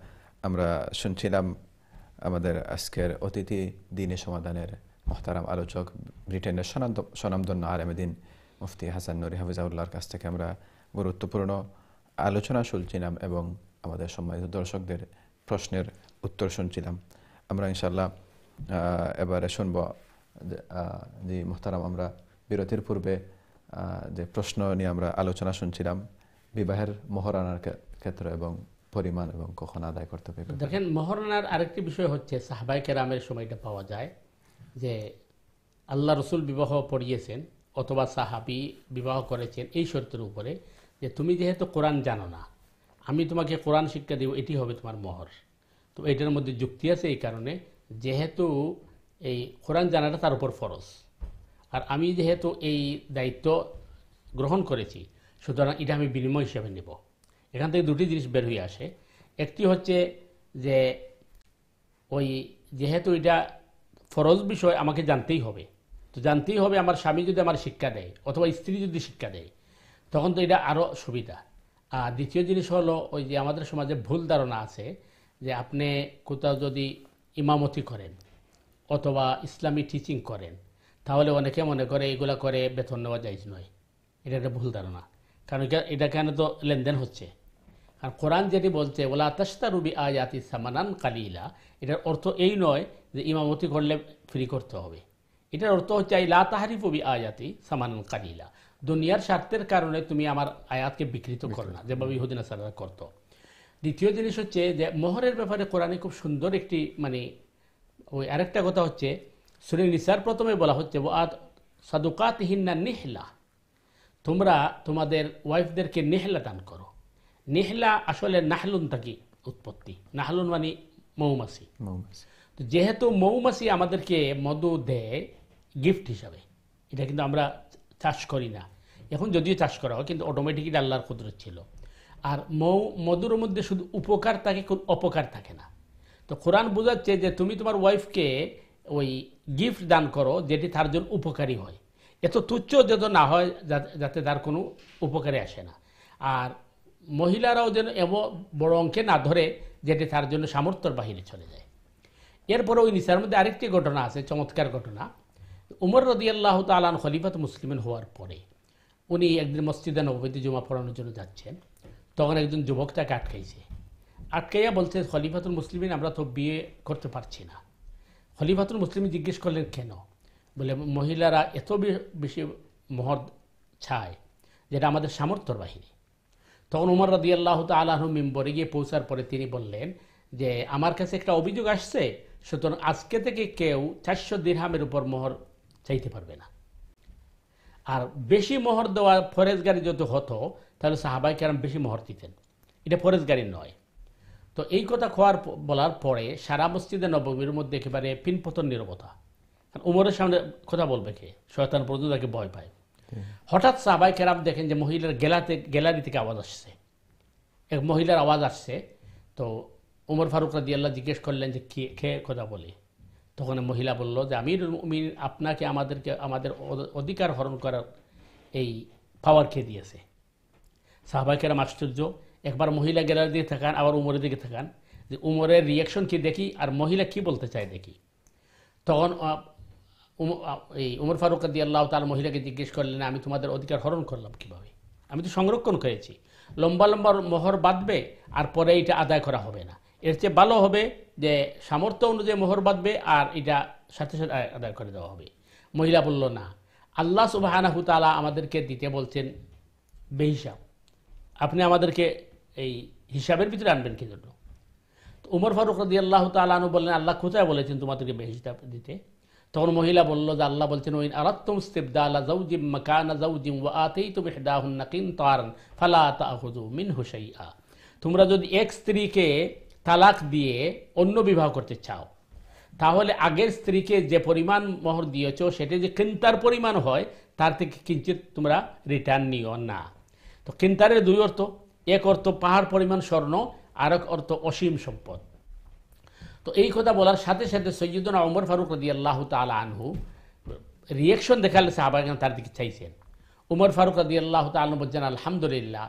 আমরা শুনছিলাম আমাদের আজকের অতিথি দ্বীনি সমাধানের মুহতারাম আলোচক, ব্রিটেনের স্বনামধন্য আলেমে দ্বীন মুফতি হাসান নুরি হাফিজাউল্লাহর কাছ থেকে আমরা গুরুত্বপূর্ণ আলোচনা শুনছিলাম এবং আমাদের সম্মানিত দর্শকদের প্রশ্নের উত্তর শুনছিলাম। আমরা ইনশাআল্লাহ এবারে শুনব জি মুহতারাম, আমরা বিরতির পূর্বে যে প্রশ্ন নিয়ে আমরা আলোচনা শুনছিলাম বিবাহের মোহরানার ক্ষেত্রে এবং পরিমাণ এবং কখন আদায় করতে হবে। দেখেন, মোহরানার আরেকটি বিষয় হচ্ছে সাহাবায়ে কেরামের সময়টা পাওয়া যায় যে আল্লাহ রসুল বিবাহ পড়িয়েছেন অথবা সাহাবি বিবাহ করেছেন এই শর্তের উপরে যে তুমি যেহেতু কোরআন জানো না, আমি তোমাকে কোরআন শিক্ষা দেব, এটি হবে তোমার মোহর। তো এটার মধ্যে যুক্তি আছে এই কারণে, যেহেতু এই কোরআন জানাটা তার উপর ফরজ, আর আমি যেহেতু এই দায়িত্ব গ্রহণ করেছি, সুতরাং এটা আমি বিনিময় হিসেবে নেব। এখান থেকে দুটি জিনিস বের হয়ে আসে। একটি হচ্ছে যে ওই যেহেতু এটা ফরজ বিষয় আমাকে জানতেই হবে, তো জানতেই হবে। আমার স্বামী যদি আমার শিক্ষা দেয় অথবা স্ত্রী যদি শিক্ষা দেয় তখন তো এটা আরও সুবিধা। আর দ্বিতীয় জিনিস হলো ওই যে আমাদের সমাজে ভুল ধারণা আছে যে আপনি কোথাও যদি ইমামতি করেন অথবা ইসলামী টিচিং করেন তাহলে অনেকে মনে করে এগুলা করে বেতন নেওয়া যাইজ নয়। এটা একটা ভুল ধারণা, কারণ এটা কেন তো লেনদেন হচ্ছে। আর কোরআন যেটি বলছে ওলা তাশতারু বিআয়াতি সামানান কালিলা, এটার অর্থ এই নয় যে ইমামতি করলে ফ্রি করতে হবে। এটার অর্থ হচ্ছে লা তাহরিফু বিআয়াতি সামানান কালিলা, দুনিয়ার স্বার্থের কারণে তুমি আমার আয়াতকে বিকৃত করো না, যেভাবে ইহুদি নাসারারা করতো। দ্বিতীয় জিনিস হচ্ছে যে মোহরের ব্যাপারে কোরআনে খুব সুন্দর একটি ওই আরেকটা কথা হচ্ছে সূরা নিসার প্রথমে বলা হচ্ছে সাদুকাতিহিন্না নিহলা, তোমরা তোমাদের ওয়াইফদেরকে নেহলা দান করো। নেহলা আসলে নাহলুন থেকে উৎপত্তি, নাহলুন মানে মৌমাছি। তো যেহেতু মৌমাছি আমাদেরকে মধু দেয় গিফট হিসাবে, এটা কিন্তু আমরা চাষ করি না, এখন যদিও চাষ করা হয় কিন্তু অটোমেটিকলি আল্লাহর কুদরত ছিল। আর মধুর মধ্যে শুধু উপকার থাকে, কোন অপকার থাকে না। তো কোরআন বোঝাচ্ছে যে তুমি তোমার ওয়াইফকে ওই গিফট দান করো যেটি তার জন্য উপকারী হয়, এত তুচ্ছ যত না হয় যাতে তার কোনো উপকারে আসে না। আর মহিলারাও যেন বড় অঙ্কে না ধরে যেটি তার জন্য সামর্থ্যের বাহিরে চলে যায়। এরপরে ওই নিসার মধ্যে আরেকটি ঘটনা আছে, চমৎকার ঘটনা। উমর রাদিয়াল্লাহু তাআলা আনহু খলিফাত মুসলিমিন হওয়ার পরে উনি একদিন মসজিদে নববীতে জুমা পড়ানোর জন্য যাচ্ছেন, তখন একজন যুবক তাকে আটকাইয়া বলছে খলিফাতুল মুসলিমিন আমরা তো বিয়ে করতে পারছি না। খলিফাতুল মুসলিমিন জিজ্ঞেস করলেন কেন? বলে মহিলারা এত বেশি মোহর চায় যেটা আমাদের সামর্থ্যের বাহিরে। তখন উমর রাদিয়াল্লাহু তাআলা আনহু মিম্বরে গিয়ে পৌঁছার পরে তিনি বললেন যে আমার কাছে একটা অভিযোগ আসছে, সুতরাং আজকে থেকে কেউ 400 দিরহামের উপর মোহর চাইতে পারবে না। আর বেশি মোহর দেওয়া ফরেজগারি যত হতো তাহলে সাহাবায়ে কেরাম বেশি মোহর দিতেন, এটা ফরেজগারি নয়। তো এই কথা বলার পরে সারা মসজিদে নববীর মধ্যে একেবারে পিনপতন নীরবতা। উমরের সামনে কথা বলবে কে? শয়তান পর্যন্ত তাকে ভয় পায়। হঠাৎ সাহাবায়ে কেরাম দেখেন যে মহিলার গ্যালারি থেকে আওয়াজ আসছে, এক মহিলার আওয়াজ আসছে। তো উমর ফারুক রাদিয়াল্লাহু জিজ্ঞেস করলেন যে কে কথা বলে? তখন মহিলা বলল যে আমিরুল মুমিনিন আপনাকে আমাদের অধিকার হরণ করার এই পাওয়ার কে দিয়েছে? সাহাবায়ে কেরাম আশ্চর্য, একবার মহিলা গ্যালারি দিকে তাকান, আবার উমরের দিকে তাকান, যে উমরের রিয়াকশন কি দেখি আর মহিলা কি বলতে চায় দেখি। তখন এই উমর ফারুক রাদিয়াল্লাহু তাআলা মহিলাকে জিজ্ঞেস করলেন আমি তোমাদের অধিকার হরণ করলাম কিভাবে? আমি তো সংরক্ষণ করেছি। লম্বা লম্বা মোহর বাঁধবে আর পরে এটা আদায় করা হবে না, এর চেয়ে ভালো হবে যে সামর্থ্য অনুযায়ী মোহর বাঁধবে আর এটা সাথে সাথে আদায় করে দেওয়া হবে। মহিলা বলল না, আল্লাহ সুবহানাহু তাআলা আমাদেরকে দিতে বলছেন বেহিসাব, আপনি আমাদেরকে এই হিসাবের ভিতরে আনবেন কি জন্য? তো উমর ফারুক রাদিয়াল্লাহু তাআলা আনহু বললেন আল্লাহ কোথায় বলেছেন তোমাদেরকে বেহিসাব দিতে? তখন মহিলা বলল যে আল্লাহ বলছেন ওয়াইন আরাদতুম ইস্তিবদালা যাওজিম মাকানা যাওজিম ওয়া আতাইতুম ইহদাহুন্না কিনতারান ফালা তাখুযু মিনহু শাইআ, তোমরা যদি এক স্ত্রীকে তালাক দিয়ে অন্য বিবাহ করতে চাও তাহলে আগের স্ত্রীকে যে পরিমাণ মোহর দিয়েছো সেটা যে কিনতার পরিমাণ হয় তার থেকে কিঞ্চিত তোমরা রিটার্ন নিও না। তো কিনতারের দুই অর্থ, এক অর্থ পাহাড় পরিমাণ স্বর্ণ, আর এক অর্থ অসীম সম্পদ। তো এই কথা বলার সাথে সাথে সৈয়দনা উমর ফারুক রাদিয়াল্লাহু তাআলা আনহু রিয়াকশন দেখালে সাহাবায়ে কেরাম তার দিকে চাইছেন। উমর ফারুক রাদিয়াল্লাহু তাআলা আনহু বলছেন আলহামদুলিল্লাহ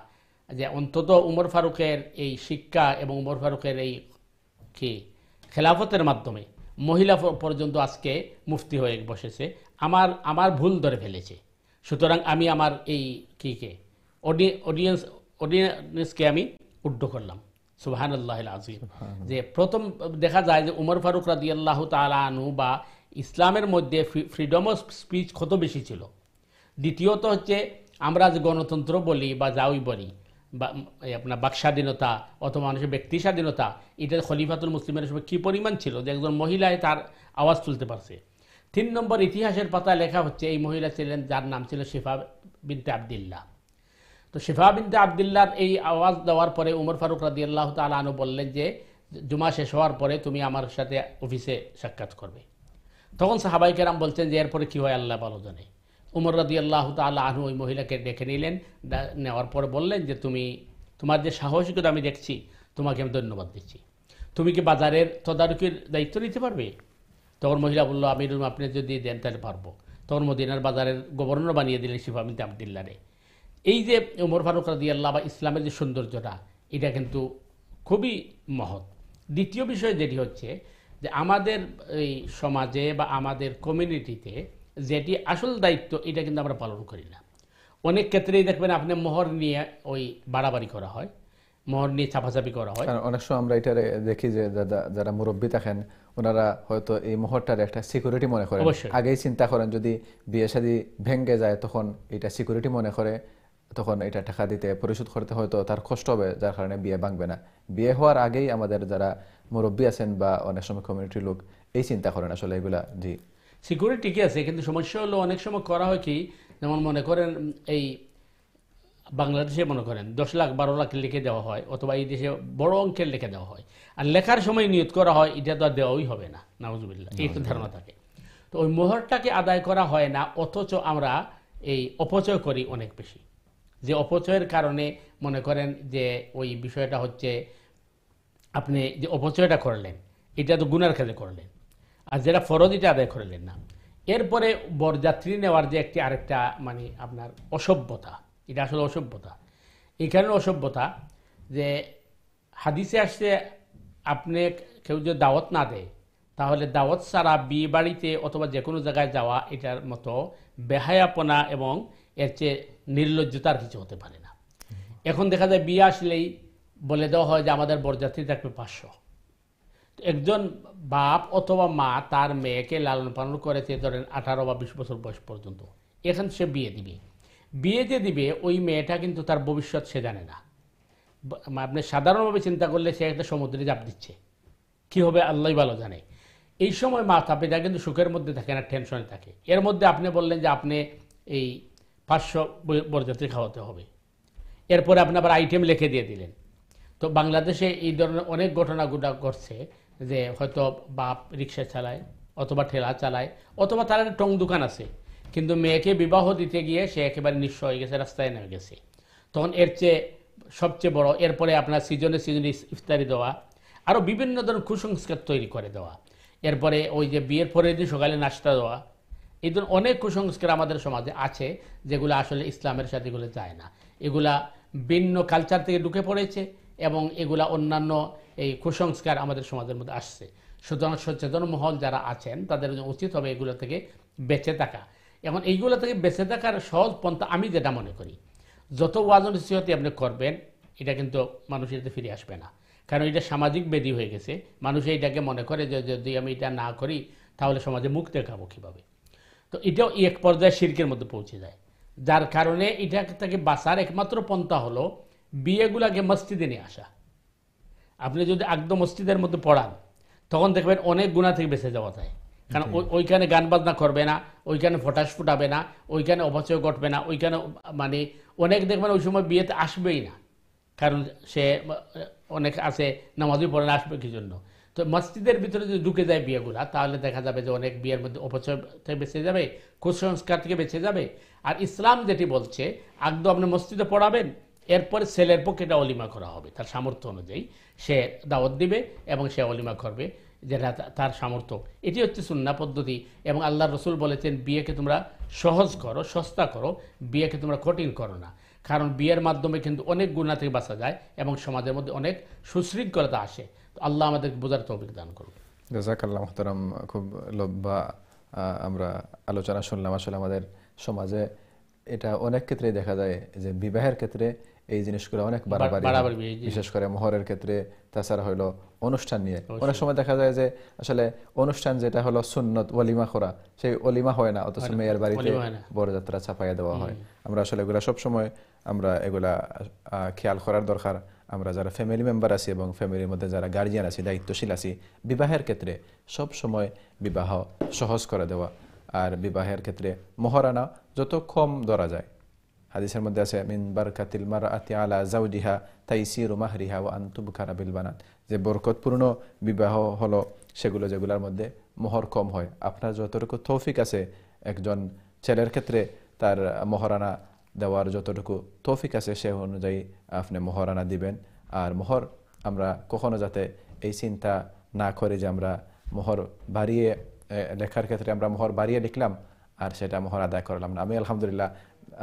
যে অন্তত উমর ফারুকের এই শিক্ষা এবং উমর ফারুকের এই খেলাফতের মাধ্যমে মহিলা পর্যন্ত আজকে মুফতি হয়ে বসেছে, আমার ভুল ধরে ফেলেছে। সুতরাং আমি আমার এই অডিয়েন্সকে আমি উড্ড করলাম। সুবহানাল্লাহিল আযীম। যে প্রথম দেখা যায় যে উমর ফারুক রাদিয়াল্লাহু তাআলা আনহু বা ইসলামের মধ্যে ফ্রিডম অফ স্পিচ কত বেশি ছিল। দ্বিতীয়ত হচ্ছে আমরা যে গণতন্ত্র বলি বা যাই বলি বা আপনার বাক স্বাধীনতা অথবা মানুষের ব্যক্তি স্বাধীনতা, এটা খলিফাতুল মুসলিমের সময় কী পরিমাণ ছিল যে একজন মহিলায় তার আওয়াজ তুলতে পারছে। 3 নম্বর ইতিহাসের পাতায় লেখা হচ্ছে এই মহিলা ছিলেন যার নাম ছিল শিফা বিনতে আবদুল্লাহ। তো শিফা বিনতে আবদুল্লাহর এই আওয়াজ দেওয়ার পরে উমর ফারুক রাদিয়াল্লাহু তাআলা আনহু বললেন যে জুমা শেষ হওয়ার পরে তুমি আমার সাথে অফিসে সাক্ষাৎ করবে। তখন সাহাবায়ে কেরাম বলছেন যে এরপরে কী হয় আল্লাহ ভালো জানে। উমর রাদিয়াল্লাহু তাআলা আনহু ওই মহিলাকে ডেকে নিলেন, নেওয়ার পরে বললেন যে তোমার যে সাহসিকতা আমি দেখছি, তোমাকে আমি ধন্যবাদ দিচ্ছি। তুমি কি বাজারের তদারকির দায়িত্ব নিতে পারবে? তখন মহিলা বলল, আমিরুল আপনি যদি দেন তাহলে পারবো। তখন মদিনার বাজারের গভর্নর বানিয়ে দিলেন শিফা বিনতে আবদুল্লাহরে। এই যে উমর ফারুক রাদিয়াল্লাহু বা ইসলামের যে সৌন্দর্যটা, এটা কিন্তু খুবই মহৎ। দ্বিতীয় বিষয় যেটি হচ্ছে যে আমাদের এই সমাজে বা আমাদের কমিউনিটিতে যেটি আসল দায়িত্ব, এটা কিন্তু আমরা পালন করি না। অনেক ক্ষেত্রেই দেখবেন আপনি মোহর নিয়ে ওই বাড়াবাড়ি করা হয়, মোহর নিয়ে চাপাচাপি করা হয়। অনেক সময় আমরা এটা দেখি যে যারা মুরব্বী থাকেন ওনারা হয়তো এই মোহরটার একটা সিকিউরিটি মনে করেন, আগেই চিন্তা করেন যদি বিয়ে শাদী ভেঙে যায় তখন এটা সিকিউরিটি মনে করে, তখন এটা টাকা দিতে পরিশোধ করতে হয়তো তার কষ্ট হবে, যার কারণে বিয়ে ভাঙবে না। বিয়ে হওয়ার আগেই আমাদের যারা মুরব্বী আছেন বা অনেক সময় কমিউনিটির লোক এই চিন্তা করেন আসলে এগুলা। জি, সিকিউরিটি ঠিকই আছে, কিন্তু সমস্যা হলো অনেক সময় করা হয় কি, যেমন মনে করেন এই বাংলাদেশে মনে করেন 10 লাখ 12 লাখ লিখে দেওয়া হয়, অথবা এই দেশে বড় অঙ্কের লিখে দেওয়া হয়, আর লেখার সময় নিয়ত করা হয় এটা তো আর দেওয়াই হবে না, নাউজুবিল্লাহ, এই তো ধারণা থাকে। তো ওই মোহরটাকে আদায় করা হয় না, অথচ আমরা এই অপচয় করি অনেক বেশি। যে অপচয়ের কারণে মনে করেন যে ওই বিষয়টা হচ্ছে আপনি যে অপচয়টা করলেন এটা তো গুনার কাজে করলেন, আর যেটা ফরজ এটা আদায় করলেন না। এরপরে বরযাত্রী নেওয়ার যে একটি আরেকটা মানে আপনার অসভ্যতা, এটা আসলে অসভ্যতা। এখানে অসভ্যতা যে হাদিসে আসছে আপনি কেউ যদি দাওয়াত না দেয় তাহলে দাওয়াত ছাড়া বিয়ে বাড়িতে অথবা যে কোনো জায়গায় যাওয়া এটার মতো বেহায়াপনা এবং এর চেয়ে নির্লজ্জতার কিছু হতে পারে না। এখন দেখা যায় বিয়ে আসলেই বলে দেওয়া হয় যে আমাদের বরযাত্রী থাকবে 500। একজন বাপ অথবা মা তার মেয়েকে লালন পালন করেছে ধরেন 18 বা 20 বছর বয়স পর্যন্ত, এখন সে বিয়ে দিবে। বিয়ে যে দিবে ওই মেয়েটা কিন্তু তার ভবিষ্যৎ সে জানে না। আপনি সাধারণভাবে চিন্তা করলে সে একটা সমুদ্রে ঝাঁপ দিচ্ছে, কি হবে আল্লাহই ভালো জানে। এই সময় মাতা পিতা কিন্তু সুখের মধ্যে থাকে না, টেনশনে থাকে। এর মধ্যে আপনি বললেন যে আপনি এই 500 বরযাত্রী খাওয়াতে হবে, এরপরে আপনি আবার আইটেম লিখে দিয়ে দিলেন। তো বাংলাদেশে এই ধরনের অনেক ঘটনাগুলো ঘটছে যে হয়তো বাপ রিক্সা চালায় অথবা ঠেলা চালায় অথবা তার একটা টং দোকান আছে, কিন্তু মেয়েকে বিবাহ দিতে গিয়ে সে একেবারে নিঃস্ব হয়ে গেছে, রাস্তায় নেমে গেছে। তখন এর চেয়ে সবচেয়ে বড়, এরপরে আপনার সিজনে ইফতারি দেওয়া, আরও বিভিন্ন ধরনের কুসংস্কার তৈরি করে দেওয়া, এরপরে ওই যে বিয়ের পরের দিন সকালে নাস্তা দেওয়া, এই ধরনের অনেক কুসংস্কার আমাদের সমাজে আছে যেগুলো আসলে ইসলামের সাথে এগুলো যায় না। এগুলা ভিন্ন কালচার থেকে ঢুকে পড়েছে এবং এগুলা অন্যান্য এই কুসংস্কার আমাদের সমাজের মধ্যে আসছে। সুতরাং সচেতন মহল যারা আছেন তাদের উচিত হবে এগুলো থেকে বেঁচে থাকা। এখন এইগুলো থেকে বেঁচে থাকার সহজ পন্থা আমি যেটা মনে করি, যত ওয়াজ নসিহত আপনি করবেন এটা কিন্তু মানুষের এতে ফিরে আসবে না, কারণ এটা সামাজিক ব্যাধি হয়ে গেছে। মানুষ এইটাকে মনে করে যে যদি আমি এটা না করি তাহলে সমাজে মুখ দেখাবো কীভাবে। তো এটাও এক পর্যায়ে শিরকের মধ্যে পৌঁছে যায়, যার কারণে এটা থেকে বাঁচার একমাত্র পন্থা হলো বিয়েগুলাকে মসজিদে নিয়ে আসা। আপনি যদি একদম মসজিদের মধ্যে পড়ান তখন দেখবেন অনেক গুনাহ থেকে বেঁচে যাওয়া যায়, কারণ ওইখানে গান বাজনা করবে না, ওইখানে ফটাস ফুটাবে না, ওইখানে অপচয় ঘটবে না, ওইখানে মানে অনেক দেখবেন ওই সময় বিয়েতে আসবেই না, কারণ সে অনেক আছে নামাজই পড়ে না, আসবে কি জন্য। তো মসজিদের ভিতরে যদি ঢুকে যায় বিয়েগুলা তাহলে দেখা যাবে যে অনেক বিয়ের মধ্যে অপচয় থেকে বেঁচে যাবে, কুসংস্কার থেকে বেঁচে যাবে। আর ইসলাম যেটি বলছে একদম আপনি মসজিদে পড়াবেন, এরপরে ছেলের পক্ষে এটা অলিমা করা হবে, তার সামর্থ্য অনুযায়ী সে দাওয়াত দিবে এবং সে অলিমা করবে যেটা তার সামর্থ্য। এটি হচ্ছে সুন্নাহ পদ্ধতি। এবং আল্লাহ রসুল বলেছেন বিয়েকে তোমরা সহজ করো, সস্তা করো, বিয়েকে তোমরা কঠিন করো না, কারণ বিয়ের মাধ্যমে কিন্তু অনেক গুনাহ থেকে বাঁচা যায় এবং সমাজের মধ্যে অনেক সুশৃঙ্খলতা আসে। তো আল্লাহ আমাদের বোঝার তৌফিক দান করুন। জাযাকাল্লাহ মুহতারাম, খুব লম্বা আমরা আলোচনা শুনলাম। আসলে আমাদের সমাজে এটা অনেক ক্ষেত্রে দেখা যায় যে বিবাহের ক্ষেত্রে এই জিনিসগুলো অনেক বাড়াবাড়ি বাড়াবাড়ি, হয়। জি। বিশেষ করে মোহরের ক্ষেত্রে, তাছাড়া হলো অনুষ্ঠান নিয়ে অনেক সময় দেখা যায় যে আসলে অনুষ্ঠান যেটা হলো সুন্নত ওলিমা করা, সেই ওলিমা হয় না, অথচ মেয়ের বাড়িতে ওলিমা হয় না। বরযাত্রা ছাপাইয়া দেওয়া হয়। আমরা আসলে এগুলা সবসময় আমরা এগুলা খেয়াল করার দরকার। আমরা যারা ফ্যামিলি মেম্বার আছি এবং ফ্যামিলির মধ্যে যারা গার্জিয়ান আছি, দায়িত্বশীল আছি, বিবাহের ক্ষেত্রে সব সময় বিবাহ সহজ করে দেওয়া, আর বিবাহের ক্ষেত্রে মহারানা যত কম ধরা যায়। হাদিসের মধ্যে আছে মিন বারকাতিল মারআতি আলা যাওজিহা তাইসিরু মাহরিহা ওয়া আন তুবকারা বিল বানাত, যে বরকতপূর্ণ বিবাহ হলো সেগুলো যেগুলোর মধ্যে মোহর কম হয়। আপনার যতটুকু তৌফিক আছে একজন ছেলের ক্ষেত্রে তার মহারানা দেওয়ার যতটুকু তৌফিক আছে সে অনুযায়ী আপনি মহারানা দিবেন। আর মোহর আমরা কখনো যাতে এই চিন্তা না করি যে আমরা মোহর বাড়িয়ে লেখার ক্ষেত্রে আমরা মোহর বাড়িয়ে লিখলাম আর সেটা মোহর আদায় করলাম না। আমি আলহামদুলিল্লাহ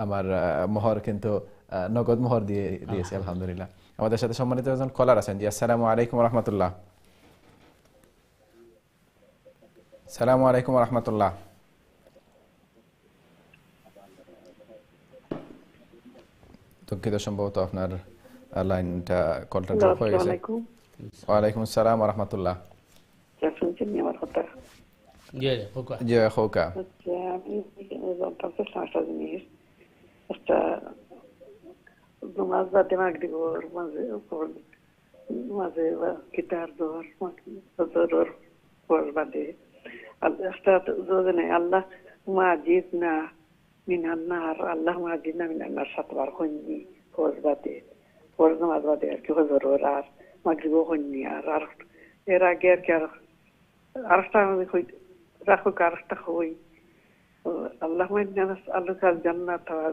আমার মোহর কিন্তু নগদ মোহর দিয়েছি আলহামদুলিল্লাহ। আমাদের সাথে সম্মানিত একজন কলার আছেন। জি, আসসালামু আলাইকুম রহমতুল্লাহ। সালামু আলাইকুম রহমতুল্লাহ। দুঃখিত, সম্ভবত আপনার লাইনটা কলটা ড্রপ হয়ে গেছে। ওয়ালাইকুম আসসালাম রহমতুল্লাহ। শুনছেন আমার কথা? জি খোকা। জি খোকা। আচ্ছা, আমি একটা জিনিস, একটা নামাজ বাদে মাগরিবের মাঝে মাঝে বা কিতার দোর দোর পর বাদে একটা যদি নাই আল্লাহ মাজিদ না মিনান্নার, আল্লাহ মাজিদ না মিনান্নার 7 বার হইনি ফরজ বাদে, ফরজ নামাজ বাদে আর কি হজর আর মাগরিবও হইনি। আর এর আগে আর কি আরেকটা আমি রাখো আরেকটা হই আল্লাহ আল্লাহ জান্নাত আর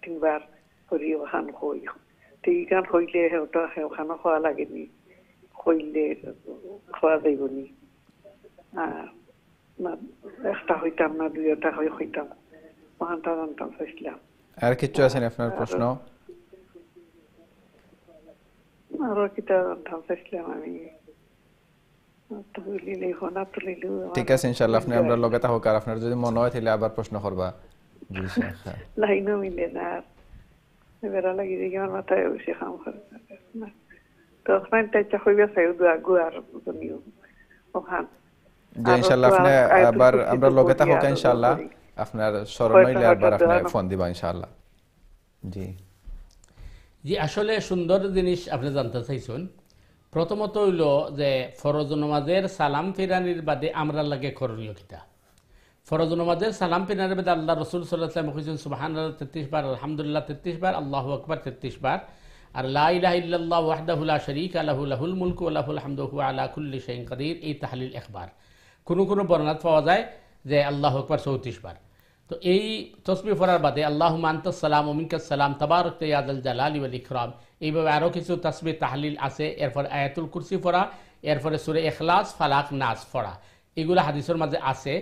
3 বার করি ওখান হই। তো এই গান হইলে ওটা ওখানে খাওয়া লাগেনি, হইলে খাওয়া যাইবনি। একটা হইতাম না, 2টা হইতাম, ওখানটা জানতাম চাইছিলাম। আর কিছু আছেন আপনার প্রশ্ন? আরো কিতা জানতাম চাইছিলাম আমি। ঠিক আছে ইনশাআল্লাহ, আপনি আমরা লগে থাকুক, আর আপনার যদি মনে হয় তাহলে আবার প্রশ্ন করবা। জি শেখ। লাইনও মিলে না, বেড়া লাগি যে আমার মাথায় বসে কাম করে না। তো ওখানে টাইচা হইবে চাই আগু আর নিও ওখান। জি ইনশাআল্লাহ আপনি আবার আমরা লগে থাকুক ইনশাআল্লাহ, আপনার স্মরণ হইলে আবার আপনি ফোন দিবা ইনশাআল্লাহ। জি জি, আসলে সুন্দর জিনিস আপনি জানতে চাইছেন। প্রথমত হইল যে ফরজ নামাজের সালাম ফিরানির বাদে আমরা লাগে করণীয় কিতা। ফরজ নামাজের সালাম ফিরানির বাদে আল্লাহ রসুল সাল্লাল্লাহু আলাইহি ওয়াসাল্লাম কইছেন সুবহানাল্লাহ 33 বার, আলহামদুলিল্লাহ 33 বার, আল্লাহু আকবার 33 বার, আর লা ইলাহা ইল্লাল্লাহ ওয়াহদাহু লা শারীকা লাহু লাহুল মুলকু ওয়া লাহুল হামদু ওয়া হুয়া আলা কুল্লি শাইইন কাদির, এই তাহলিল 1 বার। কোন কোন বর্ণনাত পাওয়া যায় যে আল্লাহু আকবার 34 বার। তো এই তসবিহ পড়ার বাদে আল্লাহুম্মা আনতাস সালাম ওয়া মিনকাস সালাম তাবারাকতা ইয়া যাল জালালি ওয়াল ইকরাম, এইভাবে আরও কিছু তাসবিহ তাহলিল আছে। এরপর আয়াতুল কুরসি পড়া, এরপরে সূরা ইখলাস, ফালাক, নাস পড়া, এগুলো হাদিসের মাঝে আছে।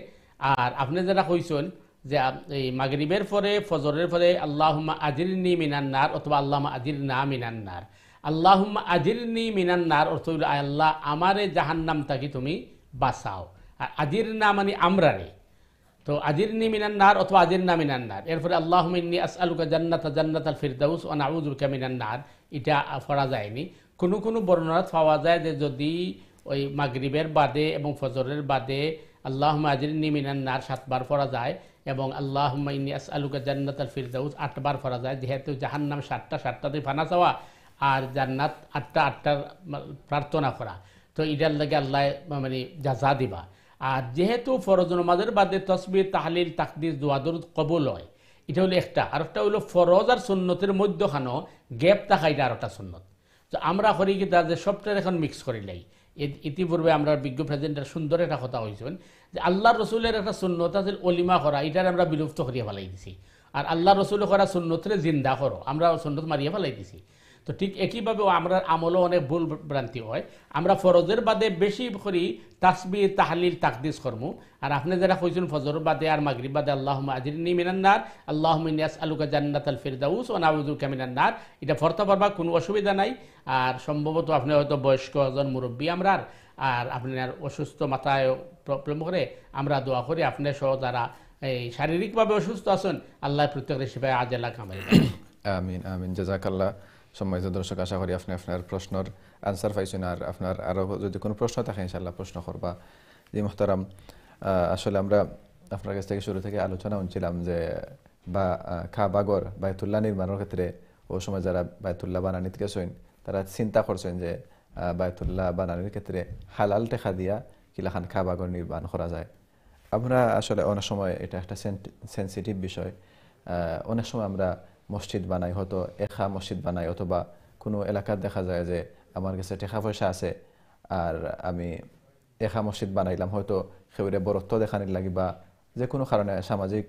আর আপনি যারা কইছেন যে এই মাগরিবের পরে ফজরের পরে আল্লাহুম্মা আজিরনি মিনান নার অথবা আল্লাহুম্মা আজিরনা মিনান নার, আল্লাহুম্মা আজিরনি মিনান নার অর্থ হইল আল্লাহ আমারে জাহান্নাম থেকে তুমি বাঁচাও, আর আজিরনা মানে আমরারে। তো আজিরনি মিনান নার অথবা আজিরনা মিনান নার, এরপরে আল্লাহুম্মা ইন্নী আসআলুকা জান্নাতাল ফিরদাউস ওয়া নাউযু বিকা মিনান নার, এটা পড়া যায়নি। কোনো কোনো বর্ণনা পাওয়া যায় যে যদি ওই মাগরিবের বাদে এবং ফজরের বাদে আল্লাহুম্মা আজিরনি মিনান নার 7 বার পড়া যায় এবং আল্লাহুম্মা ইন্নী আসআলুকা জান্নাতাল ফিরদাউস 8 বার পড়া যায়। যেহেতু জাহান্নাম 7টাতে ফানা চাওয়া আর জান্নাত 8টার প্রার্থনা করা, তো এটার লাগে আল্লাহ মানে জাযা দিবা। আর যেহেতু ফরজ নামাজের বাদে তাসবিহ তাহলিল তাকদিস দোয়া দরুদ কবুল হয়, এটা হলো একটা। আর একটা হলো ফরজ আর সুন্নতের মধ্যখানো গ্যাপ থাকা, এটা আর একটা সুন্নত। তো আমরা করি কি যে সবটার এখন মিক্স করি লাই। ইতিপূর্বে আমরা বিজ্ঞ প্রেজেন্টার সুন্দর একটা কথা হয়েছেন যে আল্লাহ রসুলের একটা সুন্নত আছে অলিমা করা, এটার আমরা বিলুপ্ত করিয়া ফেলাই দিছি। আর আল্লাহ রসুল করা সুন্নতরে জিন্দা করো, আমরা সুন্নত মারিয়া ফেলাই দিছি। তো ঠিক একইভাবে আমরা আমলও অনেক ভুল ভ্রান্তি হয়। আমরা ফরজের বাদে বেশি করি তাসবিহ তাহলিল তাকদিস করমু, আর আপনি যারা কইছেন ফজর বাদে আর মাগরিব বাদে আল্লাহুম্মা আজিরনি মিনান নার, আল্লাহুম্মা ইন্নী আসআলুকা জান্নাতাল ফিরদাউস ওয়া নাউযু বিকা মিনান নার, এটা পড়তে পারবা, কোনো অসুবিধা নাই। আর সম্ভবত আপনি হয়তো বয়স্ক একজন মুরব্বী আমরার, আর আপনার অসুস্থ মাথায় প্রবলেম করে আমরা দোয়া করি আপনি সহ যারা এই শারীরিকভাবে অসুস্থ আছেন, আল্লাহ প্রত্যেকের সেবায় আজেলা কামাই। আমিন আমিন, জাযাকাল্লাহ। সম্মানিত দর্শক, আশা করি আপনি আপনার প্রশ্নের আনসার পাইছেন, আর আপনার আরও যদি কোনো প্রশ্ন থাকে ইনশাআল্লাহ প্রশ্ন করবা। জি মোহতারাম, আসলে আমরা আপনার কাছ থেকে শুরু থেকে আলোচনা শুনছিলাম যে কাবাগর বায়তুল্লাহ নির্মাণের ক্ষেত্রে ও সময় যারা বায়তুল্লাহ বানানিতে গেছেন তারা চিন্তা করছেন যে বায়তুল্লাহ বানানির ক্ষেত্রে হালাল টেকা দিয়া কিলাখান কাবাগর নির্মাণ করা যায়। আমরা আসলে অনেক সময় এটা একটা সেন্সিটিভ বিষয়। অনেক সময় আমরা মসজিদ বানাই, হয়তো একা মসজিদ বানাই, অথবা কোনো এলাকার দেখা যায় যে আমার কাছে টাকা পয়সা আছে আর আমি একা মসজিদ বানাইলাম, হয়তো সেউরে বরত্ব দেখানির লাগি বা যে কোনো কারণে সামাজিক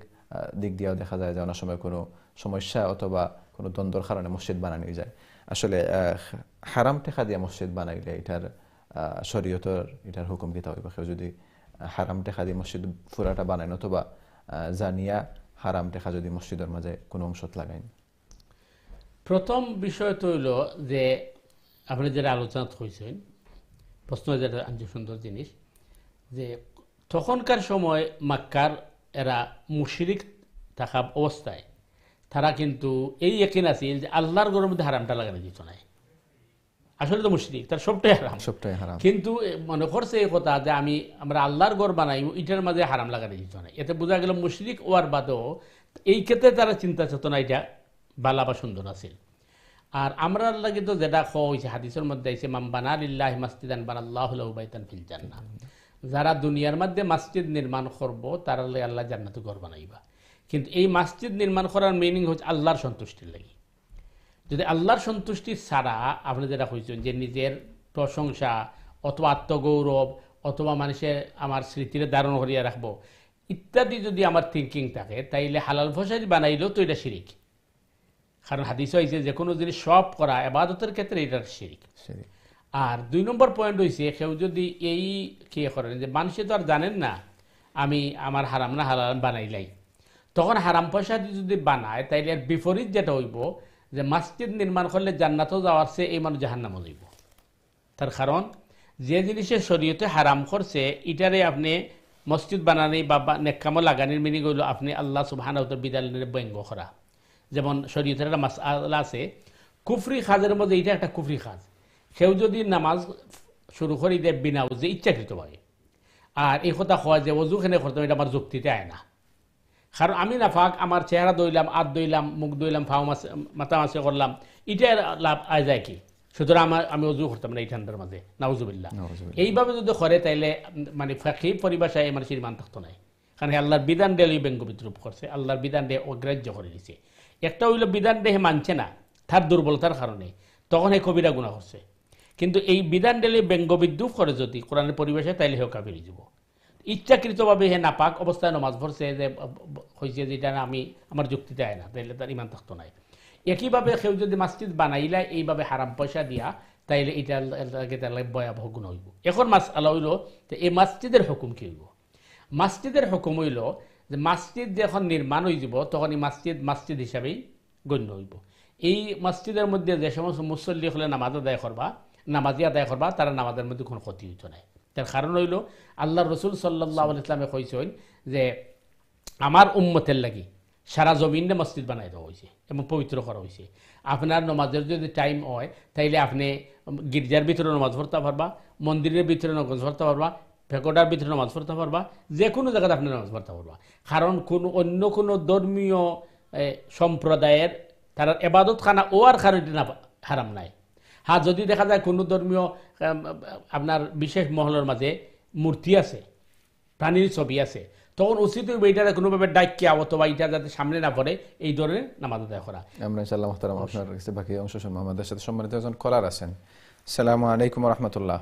দিক দিয়েও দেখা যায় যে অনেক সময় কোনো সমস্যা অথবা কোনো দ্বন্দ্বর কারণে মসজিদ বানানো যায়। আসলে হারাম টাকা দিয়ে মসজিদ বানাইলে এটার শরীয়তের এটার হুকুম কিতা হইব? কেউ যদি হারাম টাকা দিয়ে মসজিদ পুরাটা বানায় অথবা জানিয়া হারাম টাকা যদি মসজিদের মাঝে কোনো অংশত লাগাইন? প্রথম বিষয় তো হইল যে আপনি যেটা আলোচনা হয়েছেন, প্রশ্ন যেটা আনছে সুন্দর জিনিস, যে তখনকার সময় মাক্কার এরা মুশরিক থাকা অবস্থায় তারা কিন্তু এই একিন আছিল যে আল্লাহর ঘরের মধ্যে হারামটা লাগানো যেত না। আসলে তো মুশরিক, তার সবটাই হারাম, কিন্তু মনে করছে এই কথা যে আমরা আল্লাহর ঘর বানাই, এটার মাঝে হারাম লাগানো যেত না। এতে বোঝা গেল মুশরিক ওয়ার বাদেও এই ক্ষেত্রে তারা চিন্তা চেতনা এটা বালা বা সুন্দর আছিল। আর আমরা লাগে তো যেটা হয়েছে হাদিসের মধ্যে আছে, মাম বানা লিল্লাহি মাসজিদান বানাল্লাহু লাহু বাইতান ফিল জান্নাহ, যারা দুনিয়ার মধ্যে মসজিদ নির্মাণ করব তারা আল্লাহ জান্নাতে ঘর বানাইবা। কিন্তু এই মসজিদ নির্মাণ করার মিনিং হচ্ছে আল্লাহর সন্তুষ্টির লাগি। যদি আল্লাহর সন্তুষ্টি ছাড়া আপনি যেটা কইছেন যে নিজের প্রশংসা অথবা আত্মগৌরব অথবা মানুষের আমার স্মৃতিরে ধারণ করিয়া রাখবো ইত্যাদি যদি আমার থিঙ্কিং থাকে, তাইলে হালাল ফসাদ বানাইলেও তো এটা শিরিক। কারণ হাদিস হয়েছে যে কোনো জিনিস সব করা ইবাদতের ক্ষেত্রে এটার শিরিক। আর 2 নম্বর পয়েন্ট হয়েছে, কেউ যদি এই কি করেন যে মানুষে তো আর জানেন না আমি আমার হারাম না হালাল বানাইলাই, তখন হারাম পয়সা যদি বানায় তাইলে এর বিপরীত যেটা হইব যে মসজিদ নির্মাণ করলে জান্নাতও যাওয়ার চেয়ে এই মানুষ জাহান্নামও যাইব। তার কারণ যে জিনিসের শরীয়তে হারাম করছে এটারে আপনি মসজিদ বানানি বা নেকামো লাগানির মিনিং হইল আপনি আল্লাহ সুবহানাহু ওয়া তাআলার বিধানের ব্যঙ্গ করা। যেমন শরীয়তের একটা মাসআলা আছে, কুফরি কাজের মধ্যে এটা একটা কুফরি কাজ। কেউ যদি নামাজ শুরু করি দেয় বিনা উজে ইচ্ছাকৃতভাবে, আর এই কথা হয় যে অজুখানে করতাম, এটা আমার যুক্তিতে আয় না। কারণ আমি নাফাক আমার চেহারা দইলাম, হাত দইলাম, মুখ দইলাম, মাথা মাছে করলাম, এটা লাভ আয় যায় কি? সুতরাং আমি অজু করতাম না এই ঠান্ডার মাঝে, নাউজুবিল্লাহ। এইভাবে যদি করে তাইলে মানে ফাঁকি পরিভাষায় মানুষের ইমান থাকতো নাই। কারণ আল্লাহর বিধান ডেলি ব্যঙ্গ বিদ্রুপ করছে, আল্লাহর বিধান ডে অগ্রাহ্য করে দিছে। একটা হইল বিধান দেহে মানছে না তার দুর্বলতার কারণে, তখন এই কবিরা গুনাহ করছে। কিন্তু এই বিধান ডেলি ব্যঙ্গ বিদ্রুপ করে যদি কোরআনের পরিবেশে, তাইলে হেও কাফির হয়ে যাব। ইচ্ছাকৃতভাবে হে নাপাক অবস্থায় নমাজ পড়ছে যে হয়েছে যেটা আমি আমার যুক্তিতে আয় না, তাইলে তার ইমান থাকতো নাই। একইভাবে কেউ যদি মসজিদ বানাইলা এইভাবে হারাম পয়সা দিয়া, তাইলে এটা ভয়াবহ গুণ হইব। এখন মাসআলা হইল যে এই মসজিদের হুকুম কি হইব? মসজিদের হুকুম হইল যে মসজিদ যখন নির্মাণ হয়ে যাব তখন এই মসজিদ হিসাবেই গণ্য হইব। এই মসজিদের মধ্যে যে সমস্ত মুসল্লি হলে নামাজি আদায় করবা তারা নামাজের মধ্যে কোনো ক্ষতি হইত না। তার কারণ হইল আল্লাহ রসুল সাল্লাল্লাহু আলাইহি ওয়াসাল্লামে কইছেন যে আমার উম্মতের লাগি সারা জমিনে মসজিদ বানাই দেওয়া হয়েছে এবং পবিত্র করা হয়েছে। আপনার নামাজের যদি টাইম হয় তাইলে আপনি গির্জার ভিতরে নামাজ পড়তে পারবা, মন্দিরের ভিতরে নামাজ পড়তে পারবা, ফেকোটার ভিতরে নামাজ পড়তে পারবা, যে কোনো জায়গাতে আপনি নামাজ পড়তে পারবা। কারণ অন্য কোনো ধর্মীয় সম্প্রদায়ের তারা এবাদত খানা ও আর কারণ হারাম নাই। হ্যাঁ, যদি দেখা যায় কোনো ধর্মীয় আপনার বিশেষ মহলের মাঝে মূর্তি আছে, প্রাণীর ছবি আছে, তখন উচিত এইটা কোনোভাবে ডাইকে অথবা এইটা যাতে সামনে না পড়ে এই ধরনের নামাজ আদায় করা। আমরা ইনশাআল্লাহ মুহতারাম আপনার কাছে বাকি অংশ শুনবো। আমাদের সাথে সম্মানিত একজন কলার আছেন। আসসালামু আলাইকুম ওয়া রাহমাতুল্লাহ।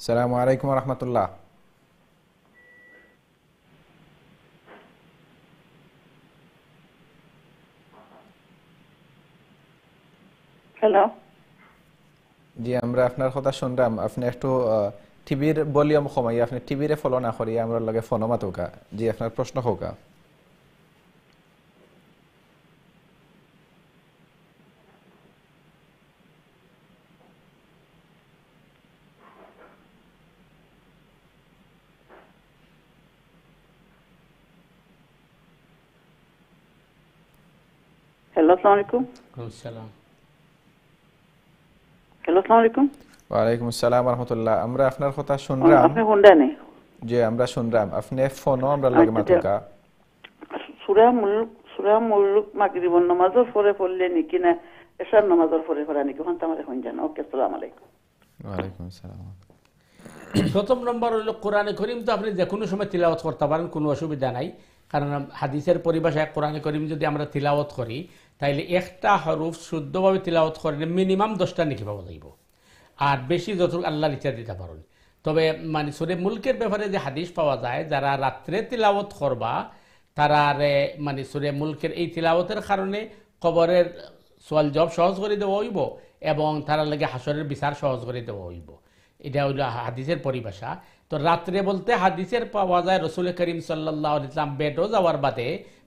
আসসালামু আলাইকুম ওয়া রাহমাতুল্লাহ। হ্যালো, জি আমরা আপনার কথা শুনলাম। আপনি একটু টিভির ভলিউম কমাইয়া আপনি টিভিরে ফলো না করিয়া আমরা লগে ফোন মাতুকা। জি আপনার প্রশ্ন হোকা। হ্যালো, আসসালামু আলাইকুম। সালাম। হ্যালো, আসসালামু আলাইকুম। ওয়ালাইকুম আসসালাম রহমতুল্লাহ। আমরা আপনার কথা শুনলাম। আপনি কোনটা নেই? জি আমরা শুনলাম, আপনি ফোনও আমরা লগে মাতুকা। সূরা মুলক মাগরিবের নামাজের পরে পড়লে নাকি না এশার নামাজের পরে পড়া নাকি? কোনটা আমারে কোন জানো? ওকে, আসসালামু আলাইকুম। ওয়ালাইকুম আসসালাম। প্রথম নম্বর হলো কোরআনে করিম তো আপনি যে কোনো সময় তিলাওয়াত করতে পারেন, কোনো অসুবিধা নাই। কারণ হাদিসের পরিভাষায় কোরআনে করিম যদি আমরা তিলাওয়াত করি তাইলে একটা হরফ শুদ্ধভাবে তিলাওয়াত করলে মিনিমাম 10টা নেকি পাওয়া যাইব, আর বেশি যতটুকু আল্লাহর ইচ্ছা দিতে পারেন। তবে মানে সূরা মুলকের ব্যাপারে যে হাদিস পাওয়া যায়, যারা রাত্রে তিলাওয়াত করবা তারা মানে সূরা মুলকের এই তিলাওয়াতের কারণে কবরের সোয়াল জব সহজ করে দেওয়া হইব এবং তারা লাগে হাসরের বিচার সহজ করে দেওয়া হইব। এটা হইল হাদিসের পরিভাষা। তো রাত্রে বলতে হাদিসের পাওয়া যায় রসুল করিম সাল্লাল্লাহু আলাইহি ওয়াসাল্লাম বেডও যাওয়ার বাদে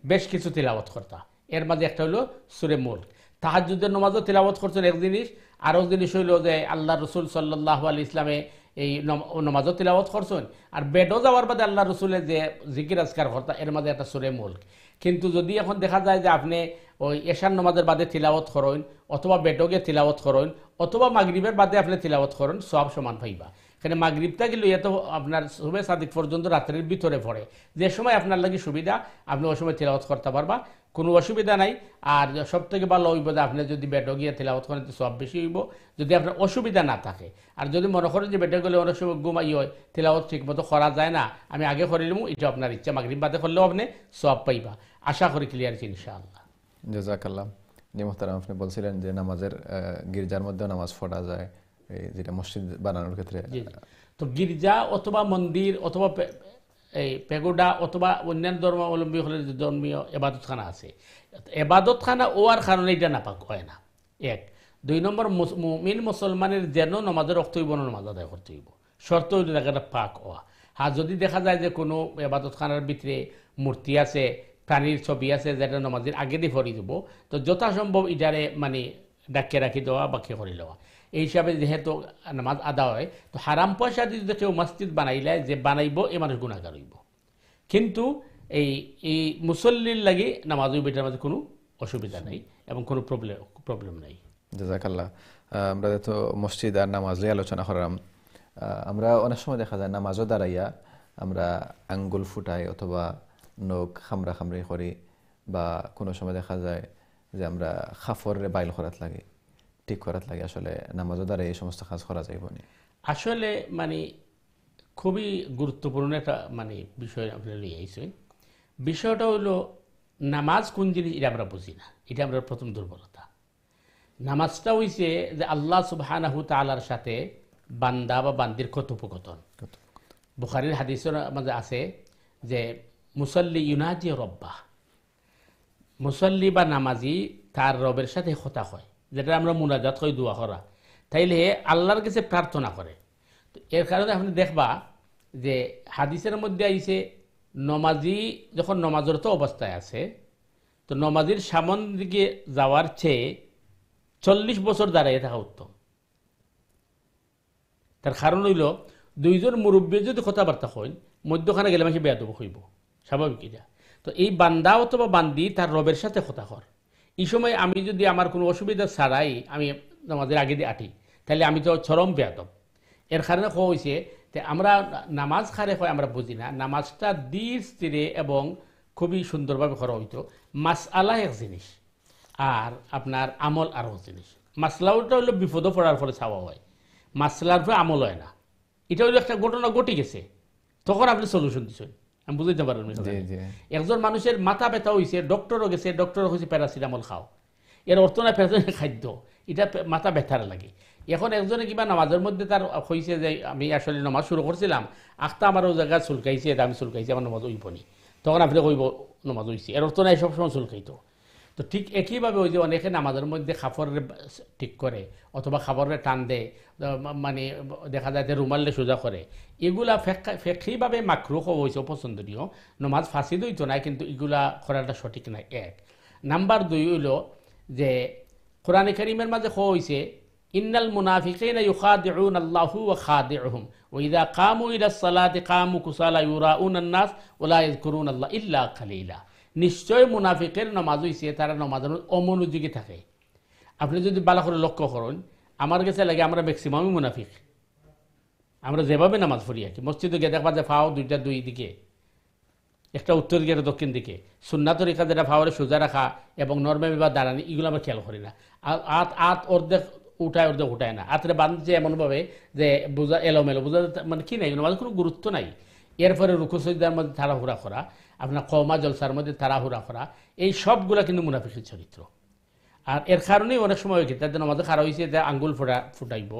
বেশ কিছু তিলাওয়াত করতা। এর মাঝে একটা হইল সূরা মুলক। তাহাজ্জুদের নামাজও তিলাওয়াত করছেন এক জিনিস, আর এক জিনিস হইল যে আল্লাহ রসুল সাল্লাল্লাহু আলাইহি ইসলামে এই নামাজও তিলাওয়াত করছেন, আর বেডও যাওয়ার বাদে আল্লাহ রসুলের যে জিকির আজকার করতা এর মাঝে একটা সূরা মুলক। কিন্তু যদি এখন দেখা যায় যে আপনি ওই এশার নামাজের বাদে তিলাওয়াত করেন, অথবা বেডকে তিলাওয়াত করেন, অথবা মাগরিবের বাদে আপনি তিলাওয়াত করেন, সব সমান পাইবা। এখানে মাগরিবটা গেলে এত আপনার সুবে সাদিক পর্যন্ত রাত্রের ভিতরে পড়ে, যে সময় আপনার লাগে সুবিধা আপনি ওই সময় তিলাওয়াত করতে পারবা, কোনো অসুবিধা নাই। আর সব থেকে ভালো হইব যে আপনি যদি বেডে গিয়ে তিলাওয়াত করেন তো সব বেশি হইব, যদি আপনার অসুবিধা না থাকে। আর যদি মনে করেন যে বেডে গেলে অনেক সময় ঘুমাই হয়, তিলাওয়াত ঠিক মতো করা যায় না, আমি আগে করে নিব, এটা আপনার ইচ্ছা, মাগরিব বাদে করলেও আপনি সব পাইবা। আশা করি ক্লিয়ার ইনশাআল্লাহ। জাযাকাল্লাহ। জি মুহতারাম, আপনি বলছিলেন যে নামাজের গির্জার মধ্যে নামাজ পড়া যায়, যেটা মসজিদ বানানোর ক্ষেত্রে। তো গির্জা অথবা মন্দির অথবা এই পেগোডা অথবা অন্যান্য ধর্মাবলম্বী হলে যে ধর্মীয় এবাদতখানা আছে, এবাদতখানা ওয়ার কারণে এটা নাপাক হয় না। এক। 2 নম্বর, মুমিন মুসলমানের যেন নামাজের রক্ত হইব না, নামাজ আদায় করতে হইব, শর্ত হইল জায়গাটা পাক হওয়া। আর যদি দেখা যায় যে কোনো এবাদতখানার ভিতরে মূর্তি আছে, প্রাণীর ছবি আছে, যেটা নামাজের আগে দিয়ে ভরি দেবো, তো যথাসম্ভব ইটারে মানে ডাকে রাখি দেওয়া বা কে করে দেওয়া। এই হিসাবে যেহেতু নামাজ আদা হয়, তো হারাম পয়সা দিয়ে যদি কেউ মসজিদ বানাইলে যে বানাইব এ মানুষ গুণাগার হইব। কিন্তু এই মুসল্লির লাগি নামাজ হইব, এটার মাঝে কোনো অসুবিধা নেই এবং কোনো প্রবলেম নেই। জাযাকাল্লাহ। আমরা তো মসজিদ আর নামাজ নিয়ে আলোচনা করলাম। আমরা অনেক সময় দেখা যায় নামাজও দাঁড়াইয়া আমরা আঙ্গুল ফুটাই অথবা নখ খামরা খামরি করি, বা কোনো সময় দেখা যায় যে আমরা খাফরে বাইল করাত লাগে, ঠিক করাত লাগে। আসলে নামাজও দ্বারা এই সমস্ত কাজ করা যাইব না? আসলে মানে খুবই গুরুত্বপূর্ণ একটা মানে বিষয় আপনি নিয়ে আইছেন। বিষয়টা হলো নামাজ কোন জিনিস এটা আমরা বুঝি না, এটা আমরা প্রথম দুর্বলতা। নামাজটা হইছে যে আল্লাহ সুবহানাহু তাআলার সাথে বান্দা বা বান্দির কথোপকথন। বুখারীর হাদিসের মাঝে আছে যে মুসল্লি ইউনাজি রব্বাহ, মুসল্লি বা নামাজি তার রবের সাথে কথা হয়, যেটা আমরা মুনাজাত কই, দোয়া করা। তাইলে আল্লাহর কাছে প্রার্থনা করে। তো এর কারণে আপনি দেখবা যে হাদিসের মধ্যে আইছে নমাজি যখন নমাজরত অবস্থায় আছে, তো নমাজির সামন দিকে যাওয়ার চেয়ে 40 বছর দাঁড়িয়ে থাকা উত্তম। তার কারণ হইল দুইজন মুরব্বী যদি কথাবার্তা হয়, মধ্যখানে গেলে মাসে বেয়াদব হইব, স্বাভাবিক এটা। তো এই বান্দা অথবা বান্দি তার রবের সাথে কথা কর। এই সময় আমি যদি আমার কোনো অসুবিধা ছাড়াই আমি নামাজের আগে দিয়ে আটি, তাহলে আমি তো চরম বেয়াদব। এর কারণে কো হয়েছে যে আমরা নামাজ খারে হয় আমরা বুঝি না, নামাজটা ধীর স্থিরে এবং খুবই সুন্দরভাবে করা হইতো। মাসআলা এক জিনিস আর আপনার আমল আরও জিনিস। মাসলাওটা হইলো বিপদ পড়ার ফলে চাওয়া হয়, মাসলার পরে আমল হয় না। এটা হইলো একটা ঘটনা ঘটে গেছে, তখন আপনি সলিউশন দিচ্ছেন, আমি বুঝতে পারেন। একজন মানুষের মাথা ব্যথা হয়েছে, ডক্টরও গেছে, ডক্টর হয়েছে প্যারাসিটামল খাও, এর অর্থ না প্যারাসিটামল খাদ্য, এটা মাথা ব্যথার লাগে। এখন একজনে কিবা নামাজের মধ্যে তার হয়েছে যে আমি আসলে নামাজ শুরু করছিলাম, আখতা আমার ওই জায়গায় চুলকাইছে, এটা আমি চুলকাইছি, আমার নামাজ উইবনি, তখন আপনি কইব নামাজ হয়েছে, এর অর্থ নাই সবসময় চুলকাইতো। তো ঠিক একইভাবে ওই যে অনেকে নামাজের মধ্যে খাফরের ঠিক করে অথবা খাবারের টান দেয়, মানে দেখা যায় যে রুমালে সোজা করে, এগুলা ফেকহিভাবে মাকরুহ হয়েছে, অপছন্দনীয়, নামাজ ফাঁসি দইতো না, কিন্তু এগুলা করাটা সঠিক নাই। 1 নাম্বার 2 হইল যে কোরআনে কারীমের মাঝে হয়েছে ইন্নাল মুনাফিকিনা ইউখাদিউনা আল্লাহু ওয়া খাদিউহুম ওয়া ইযা কামু ইলাস সালাতি কামু কুসালা ইউরাউনা আন-নাস ওয়া লা ইয়াযকুরুনা আল্লাহ ইল্লা কালিলা। নিশ্চয় মুনাফিকের নমাজ হইছে তারা নমাজের অমনোযোগী থাকে। আপনি যদি ভালো করে লক্ষ্য করেন, আমার কাছে লাগে আমরা ম্যাক্সিমামই মুনাফিক। আমরা যেভাবে নামাজ পড়ি আর কি, মসজিদে গিয়ে দেখবা যে ফাও দুইটা দুই দিকে, একটা উত্তর দিকে একটা দক্ষিণ দিকে, সুন্নাত তরিকা যেটা ফাওয়ারে সোজা রাখা এবং নরমাল বা দাঁড়ানি, এগুলো আমরা খেয়াল করি না। আত অর্ধেক উঠায় না, আতরে বাঁধছে এমনভাবে যে বোঝা এলোমেলো, বোঝা মানে কি নাই, নামাজের কোনো গুরুত্ব নাই। এরপরে রুকু সজদার মধ্যে তাড়াহুড়া করা, আপনার কওমা জলসার মধ্যে তাড়াহুড়া করা, এই সবগুলা কিন্তু মুনাফিকের চরিত্র। আর এর কারণেই অনেক সময় কি তাদের নামাজে খারাপ হয়েছে, যে আঙ্গুল ফুটাইব,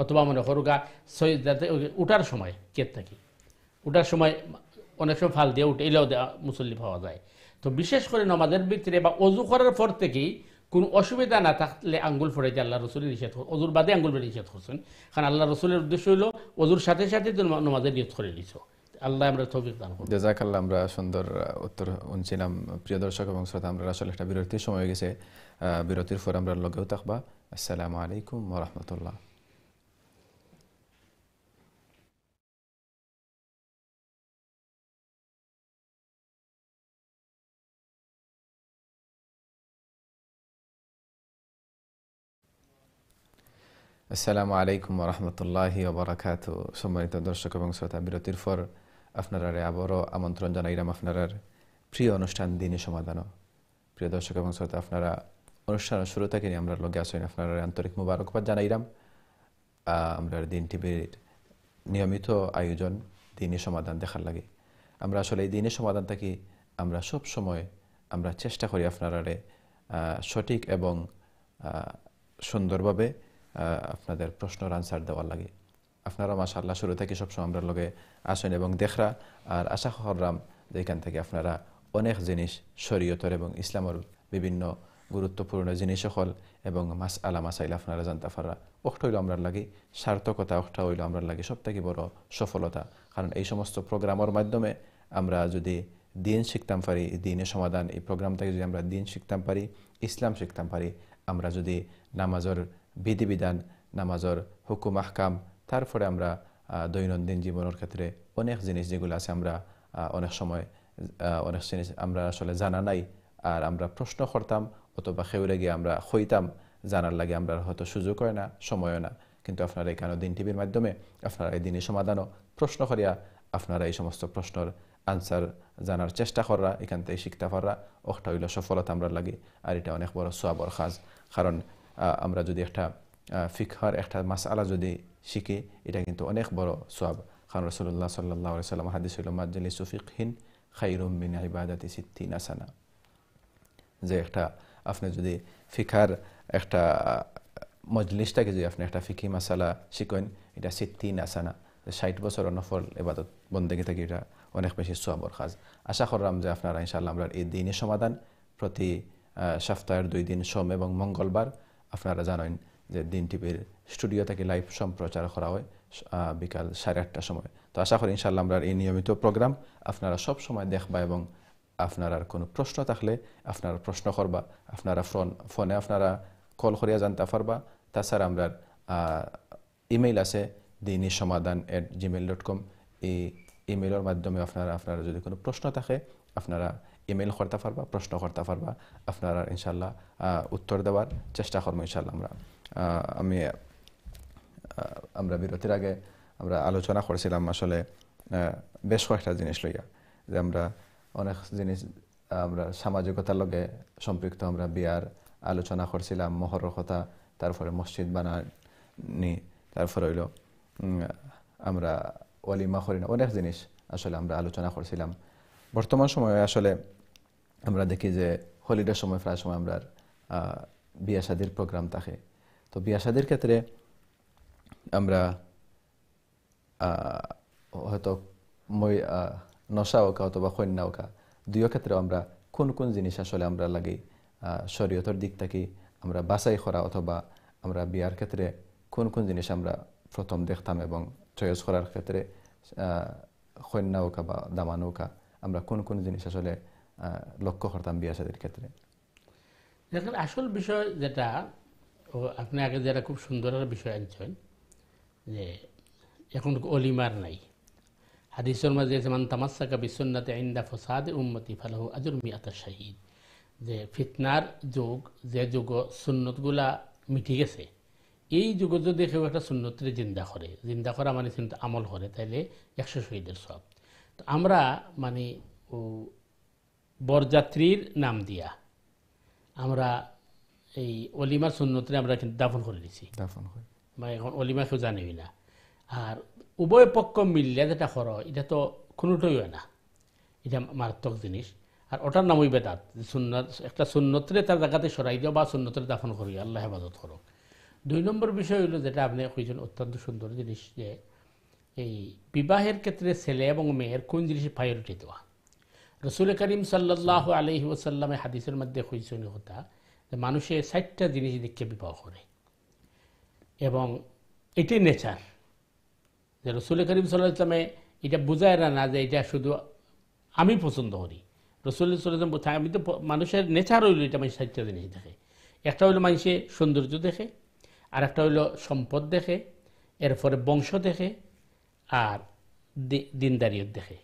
অথবা মনে করুকা সজদাতে উঠার সময় কেত থাকি, উঠার সময় অনেক সময় ফাল দিয়ে উঠে, এলেও মুসল্লি পাওয়া যায়। তো বিশেষ করে নামাজের ভিতরে বা অজু করার পর থেকেই কোনো অসুবিধা না থাকলে আঙ্গুল ফোড়াইতে আল্লাহ রসুলের নিষেধ, অজুর বাদে আঙ্গুল ফোড়াইতে নিষেধ করছেন। কারণ আল্লাহ রসুলের উদ্দেশ্য হলো অজুর সাথে সাথে নামাজের নিয়ত করে দিছ। আল্লাহ আমরা তৌফিক দান করুন। জাযাকাল্লাহ। আমরা সুন্দর উত্তর শুনছিলাম প্রিয় দর্শক এবং শ্রোতা। আমরা আসলে একটা বিরতির সময় হয়ে গেছে, বিরতির পর আমরা লগেও থাকবা। আসসালামু আলাইকুম ওয়া রাহমাতুল্লাহ। আসসালামু আলাইকুম ওয়া রাহমাতুল্লাহি ওয়া বারাকাতুহু। সম্মানিত দর্শক এবং শ্রোতা, বিরতির পর আপনারা আবারও আমন্ত্রণ জানাইলাম আপনার প্রিয় অনুষ্ঠান দিনী সমাধান। প্রিয় দর্শক এবং শ্রোতা, আপনারা অনুষ্ঠানের শুরু থেকে আমরা লগে আসেন, আপনারা আন্তরিক মুবারকবাদ জানাইলাম। আমরা দিন টিভির নিয়মিত আয়োজন দিনী সমাধান দেখার লাগে। আমরা আসলে এই দিনী সমাধান থেকে আমরা সব সময় আমরা চেষ্টা করি আপনারা সঠিক এবং সুন্দরভাবে আপনাদের প্রশ্নের আনসার দেওয়ার লাগে। আপনারা মাশাআল্লাহ শুরু থেকে সবসময় আমরা লগে আসেন এবং দেখরা, আর আশা করলাম যে এখান থেকে আপনারা অনেক জিনিস শরীয়তের এবং ইসলামের বিভিন্ন গুরুত্বপূর্ণ জিনিস সকল এবং মাসাইল আপনারা জানতে পারা। ওটা হইল আমরা লাগে সার্থকতা, ওটা হইল আমরা লাগে সব থেকে বড় সফলতা। কারণ এই সমস্ত প্রোগ্রামের মাধ্যমে আমরা যদি দিন শিখতাম পারি, দিনের সমাধান এই প্রোগ্রাম থেকে যদি আমরা দিন শিখতাম পারি, ইসলাম শিখতাম পারি, আমরা যদি নামাজের বিধিবিধান, নামাজের হুকুম আহকাম, তারপরে আমরা দৈনন্দিন জীবনের ক্ষেত্রে অনেক জিনিস যেগুলো আছে আমরা অনেক সময় অনেক জিনিস আমরা আসলে জানা নাই, আর আমরা প্রশ্ন করতাম অথবা খেউরে গিয়ে আমরা হইতাম জানার লাগে, আমরা হয়তো সুযোগ হয় না, সময়ও না। কিন্তু আপনারা এখানে দিন টিভির মাধ্যমে আপনারা এই দিনের সমাধানও প্রশ্ন করিয়া আপনারা এই সমস্ত প্রশ্নের আনসার জানার চেষ্টা করা, এখান থেকে শিখতে পারা, ওটা হইল সফলতা আমরা লাগে। আর এটা অনেক বড় সওয়াবের কাজ। কারণ আমরা যদি একটা ফিকহার একটা মাসআলা যদি শিখি, এটা কিন্তু অনেক বড় সওয়াব। কারণ রাসূলুল্লাহ সাল্লাল্লাহু আলাইহি ওয়াসাল্লাম হাদিস হলো মাজলিসু ফিকহিন খায়রুম মিন ইবাদাতি 60 সানা, যে একটা আপনি যদি ফিকহার একটা মজলিসটাকে যদি আপনি একটা ফিকি মাসালা শিখেন, এটা 60 সানা, 60 বছর নফল ইবাদত বন্দেগী থেকে এটা অনেক বেশি সওয়াবের কাজ। আশা করলাম যে আপনারা ইনশাআল্লাহ আমরা এই দিনের সমাধান প্রতি সপ্তাহের 2 দিন সোম এবং মঙ্গলবার আপনারা জানেন যে দিন টিভির স্টুডিও থেকে লাইভ সম্প্রচার করা হয় বিকাল 8:30টার সময়। তো আশা করি ইনশাআল্লাহ আমরা এই নিয়মিত প্রোগ্রাম আপনারা সব সময় দেখবা এবং আপনার আর কোনো প্রশ্ন থাকলে আপনারা প্রশ্ন করবা, আপনারা ফোনে আপনারা কল করিয়া জানতে পারবা। তাছাড়া আমরা ইমেইল আছে dinisomadhan@gmail.com, এই ইমেইলের মাধ্যমে আপনারা যদি কোনো প্রশ্ন থাকে আপনারা ইমেইল করতে পারবা, প্রশ্ন করতে পারবা, আপনারা ইনশাআল্লাহ উত্তর দেওয়ার চেষ্টা করবো ইনশাআল্লাহ। আমরা বিরতির আগে আমরা আলোচনা করেছিলাম আসলে বেশ কয়েকটা জিনিস লইয়া, যে আমরা অনেক জিনিস আমরা সামাজিকতার লগে সম্পৃক্ত, আমরা বিয়ার আলোচনা করছিলাম, মহরের কথা, তারপরে মসজিদ বানানি, তারপরে হইল আমরা ওয়ালিমা করি না, অনেক জিনিস আসলে আমরা আলোচনা করছিলাম। বর্তমান সময়ে আসলে আমরা দেখি যে হলিডের সময় প্রায় সময় আমরা বিয়া শাদির প্রোগ্রাম থাকে। তো বিয়া শাদির ক্ষেত্রে আমরা হয়তো নশা ওকা অথবা কন্যা ওকা দুইও ক্ষেত্রে আমরা কোন কোন জিনিস আসলে আমরা লাগে শরীয়তের দিক থেকে আমরা বাছাই করা, অথবা আমরা বিয়ার ক্ষেত্রে কোন কোন জিনিস আমরা প্রথম দেখতাম এবং চয়েস করার ক্ষেত্রে কন্যা ওকা বা দামা নৌকা আমরা কোন কোন জিনিস আসলে লক্ষ্য করতাম বিয়া শাদির ক্ষেত্রে। দেখেন, আসল বিষয় যেটা আপনি আগে যেটা খুব সুন্দর বিষয় আনছেন, যে এখন অলিমার নাই, হাদিসের মাঝে মান তামাসসাকা বিসুন্নতি ইনদা ফাসাদি উম্মতি ফালাহু আজরু মিআতা শাহীদ, যে ফিতনার যুগ, যে যুগ সুন্নতগুলা মিটি গেছে, এই যুগে যদি কেউ একটা সুন্নতের জিন্দা করা মানে কিন্তু আমল করে, তাইলে 100 শহীদের সব। তো আমরা মানে বরযাত্রীর নাম দিয়া আমরা এই অলিমার সুন্নতরে আমরা কিন্তু দাফন করে দিছি, মানে এখন অলিমা কেউ জানেই না। আর উভয় পক্ষ মিললে যেটা করো, এটা তো কোনোটাই হয় না, এটা মারাত্মক জিনিস। আর ওটার নামই বেদাত, সুন্নত একটা সুন্নতরে তার জায়গাতে সরাই দিও বা সুন্নতরে দাফন করি, আল্লাহ হেফাজত করো। 2 নম্বর বিষয় হলো যেটা আপনি কইছেন অত্যন্ত সুন্দর জিনিস, যে এই বিবাহের ক্ষেত্রে ছেলে এবং মেয়ের কোন জিনিসের প্রায়োরিটি দেওয়া। রসুল করিম সাল্লাল্লাহু আলাইহি ওয়াসাল্লামে হাদিসের মধ্যে কইছেন কথা যে মানুষে 60টা জিনিস দেখে বিবাহ করে, এবং এটাই নেচার। যে রসুল করিম সাল্লাল্লাহু আলাইহি ওয়াসাল্লামে এটা বুঝায় না যে এটা শুধু আমি পছন্দ করি। রসুল সাল্লাল্লাহু আলাইহি আমি তো মানুষের নেচার হইল এটা, মানুষ 60টা জিনিস দেখে। একটা হইলো মানুষে সৌন্দর্য দেখে, আর একটা হইলো সম্পদ দেখে, এরপরে বংশ দেখে, আর দিনদারিয়ত দেখে।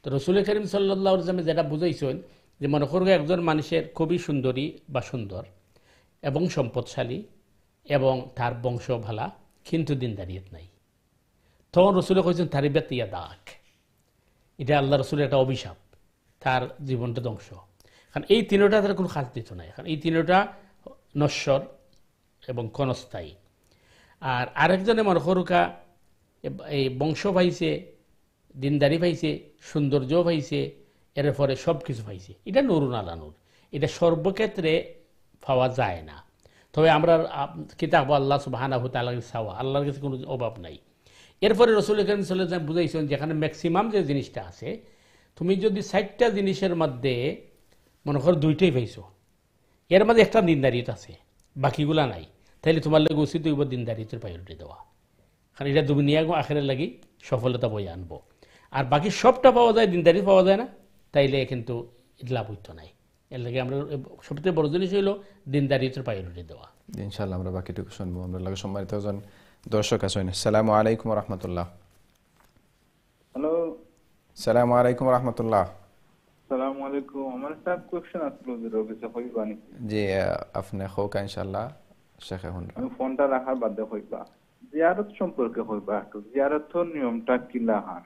তো রসুল করিম সাল্লাল্লাহু আলাইহি ওয়াসাল্লাম যেটা বুঝাইছেন যে মনে করো একজন মানুষের খুবই সুন্দরী বা সুন্দর এবং সম্পদশালী এবং তার বংশ ভালা, কিন্তু দিনদারিয়ত নাই, তখন রসুলে কইছেন তারিবাত ইয়া দাগ, এটা আল্লাহ রসুলের একটা অভিশাপ, তার জীবনটা ধ্বংস। কারণ এই তিনটা তার কোনো কাজ দিত না, কারণ এই তিনটা নশ্বর এবং ক্ষণস্থায়ী। আর আরেকজনে মনে করুকা এই বংশ পাইছে, দিনদারি পাইছে, সৌন্দর্য পাইছে, এর পরে সব কিছু পাইছে, এটা নুরুন আলা নূর, এটা সর্বক্ষেত্রে পাওয়া যায় না। তবে আমরা কিতাব আল্লাহ সুবহানাহু ওয়া তাআলার চাওয়া, আল্লাহর কাছে কোনো অভাব নাই। এরপরে রসুল করিম সাল্লাল্লাহু আলাইহি ওয়াসাল্লাম বুঝাইছেন যেখানে ম্যাক্সিমাম যে জিনিসটা আছে, তুমি যদি 60টা জিনিসের মধ্যে মনে করো 2টাই পাইছো, এর মধ্যে একটা দিনদারিয়ত আছে, বাকিগুলা নাই, তাহলে তোমার লাগে উচিত হইব দিনদারিয়তের প্রায়োরিটি দেওয়া, কারণ এটা দুনিয়া এবং আখিরাতের লাগি সফলতা বয়ে আনবো। আর বাকি সবটা পাওয়া যায়, দিনদারি পাওয়া যায় না, তাইলে কিন্তু লাভ হইতো নাই। এর লাগে আমরা সবচেয়ে বড় জিনিস হইল দিনদারিয়তের প্রায়োরিটি দেওয়া। ইনশাআল্লাহ আমরা বাকিটুকু শুনবো। আমরা লাগে সম্মানিত একজন দর্শক আছেন। আসসালামু আলাইকুম ওয়া রাহমাতুল্লাহ। হ্যালো, আসসালামু আলাইকুম ওয়া রাহমাতুল্লাহ। আসসালামু আলাইকুম। আমার একটা কোশ্চেন আসলো যে রবিসে হইবানি। জি আপনি হোক ইনশাআল্লাহ শেখ এখন। আমি ফোনটা রাখার বাদে হইবা জিয়ারত সম্পর্কে হইবা, একটু জিয়ারতের নিয়মটা কি লাহার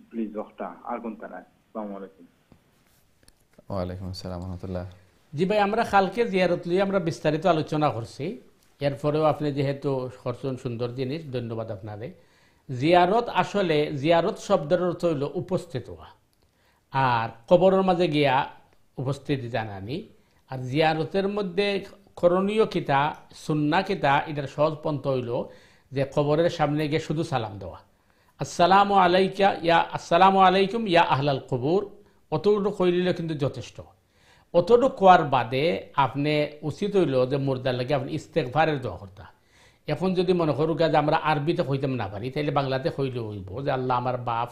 প্লিজ ওটা আর কোনটা নাই। আসসালামু আলাইকুম। ওয়া আলাইকুম আসসালাম ওয়া রাহমাতুল্লাহ। জি ভাই, আমরা কালকে জিয়ারত লিয়ে আমরা বিস্তারিত আলোচনা করছি, এরপরেও আপনি যেহেতু করছেন সুন্দর জিনিস, ধন্যবাদ আপনারে। জিয়ারত আসলে জিয়ারত শব্দের অর্থ হইল উপস্থিত হওয়া, আর কবরের মাঝে গিয়া উপস্থিতি জানানি। আর জিয়ারতের মধ্যে করণীয় কিতা, সুন্না কিতা, এটার সহজ পন্থ হইল যে কবরের সামনে গিয়ে শুধু সালাম দেওয়া, আসসালামু আলাইকা ইয়া আসসালামু আলাইকুম ইয়া আহলাল কবুর, অতটুকু কইলে কিন্তু যথেষ্ট। অতটুকু কোয়ার বাদে আপনি উচিত হইল যে মুর্দার লাগে আপনি ইস্তেগফারের দোয়া করতা। এখন যদি মনে করুক যে আমরা আরবিতে হইতাম না পারি, তাইলে বাংলাতে হইলে হইব যে আল্লাহ আমার বাপ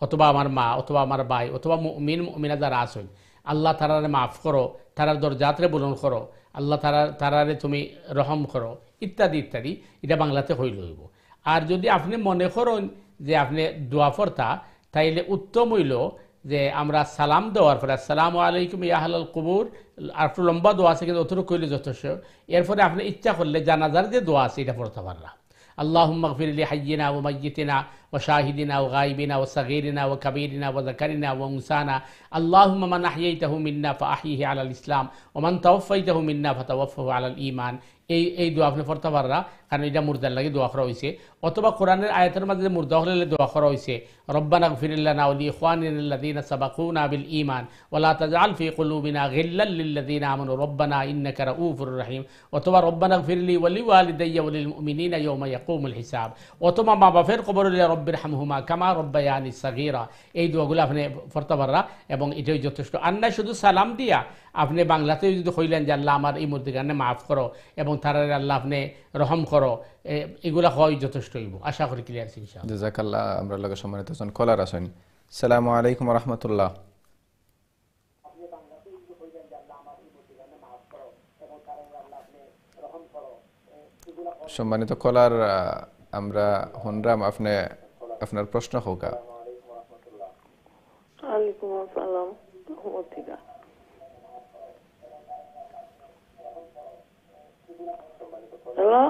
অথবা আমার মা অথবা আমার ভাই অথবা মুমিনা যারা আসেন, আল্লাহ তারারে মাফ করো, তারার দরজাতরে বুলন্দ করো, আল্লাহ তারারে তুমি রহম করো, ইত্যাদি ইত্যাদি, এটা বাংলাতে হইলে হইব। আর যদি আপনি মনে করেন যে আপনি দোয়া করতা, তাইলে উত্তম হইল যে আমরা সালাম দেওয়ার পরে আসসালামু আলাইকুম ইয়া আহলাল কবুর, আর একটু লম্বা দোয়া আছে কিন্তু অতটুকু কইলে যথেষ্ট। এরপরে আপনি ইচ্ছা করলে জানাজার যে দোয়া আছে এটা পড়তে পারলা, আল্লাহুম্মা গফির লি হাইয়িনা ওয়া মাইয়িতিনা ওয়া শাহিদিনা ওয়া গায়বিনা ওয়া সাগীরিনা ওয়া কাবীরিনা ওয়া যাকারিনা ওয়া উনসানা, আল্লাহুম্মা মান আহইয়াইতাহু মিন্না ফাআহইহি আলাল ইসলাম ওয়া মান তাওয়াফাইতাহু মিন্না ফাতাওয়াফাহু আলাল ঈমান। এই দোয়া আপনি পড়তে পাররা, কারণ এটা মুর্দার লাগে দোয়া করা হয়েছে। অথবা কোরআনের আয়াতের মাঝে মুর্দা হলে দোয়া করা হয়েছে, রব্বানা গফির লানা ওয়া লিইখওয়ানিনা আল্লাযীনা সাবাকুনা বিল ঈমান ওয়া লা তাজআল ফী কুলুবিনা গিল্লাল লিল্লাযীনা আমানু রব্বানা ইন্নাকা রাউফুর রহিম। অথবা রব্বানা গফির লি ওয়া লিওয়ালিদাইয়া ওয়া লিল মুমিনিনা ইয়াওমা ইয়াকুমুল হিসাব। অথবা মা বাপের কবরে রব্বিরহামহুমা কামা রব্বায়ানি সাগীরা। এই দোয়াগুলো আপনি পড়তে পাররা এবং এটাই যথেষ্ট। আর না শুধু সালাম দিয়া আপনি বাংলাতেও যদি কইলেন যে আল্লাহ আমার এই মুর্দিগানে মাফ করো এবং তার আল্লাহ আপনি রহম করো, এগুলা হয় যথেষ্ট হইব। আশা করি ক্লিয়ার ইনশাআল্লাহ। জাযাকাল্লাহ। আমরা লাগে সম্মানিত একজন কলার আছেন। আসসালামু আলাইকুম ওয়া রাহমাতুল্লাহ। সম্মানিত কলার, আমরা হনরাম আপনি আপনার প্রশ্ন হোক। ওয়ালাইকুম আসসালাম রহমতুল্লাহ। হ্যালো,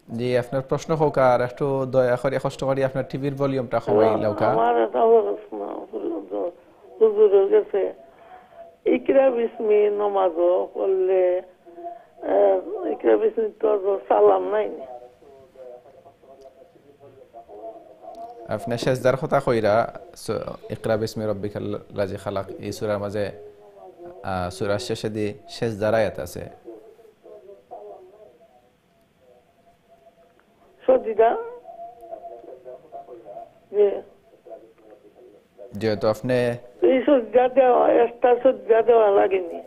জি আপনার প্রশ্ন হোক, আর একটু দয়া করে কষ্ট করে আপনার টিভির ভলিউমটা কমাই লওকা। আমার একটা প্রশ্ন হুজুরের কাছে, ইকরা বিসমি নামাজও পড়লে ইকরা বিসমি তো সালাম নাই নি? আপনি সেজদার কথা কইরা ইকরা বিসমি রব্বিকাল লাযী খালাক এই সূরার মাঝে সূরার শেষে দি সেজদার আয়াত আছে। সজিদা যেহেতু আপনি এই সজিদা দেওয়া, একটা সজিদা দেওয়া লাগেনি।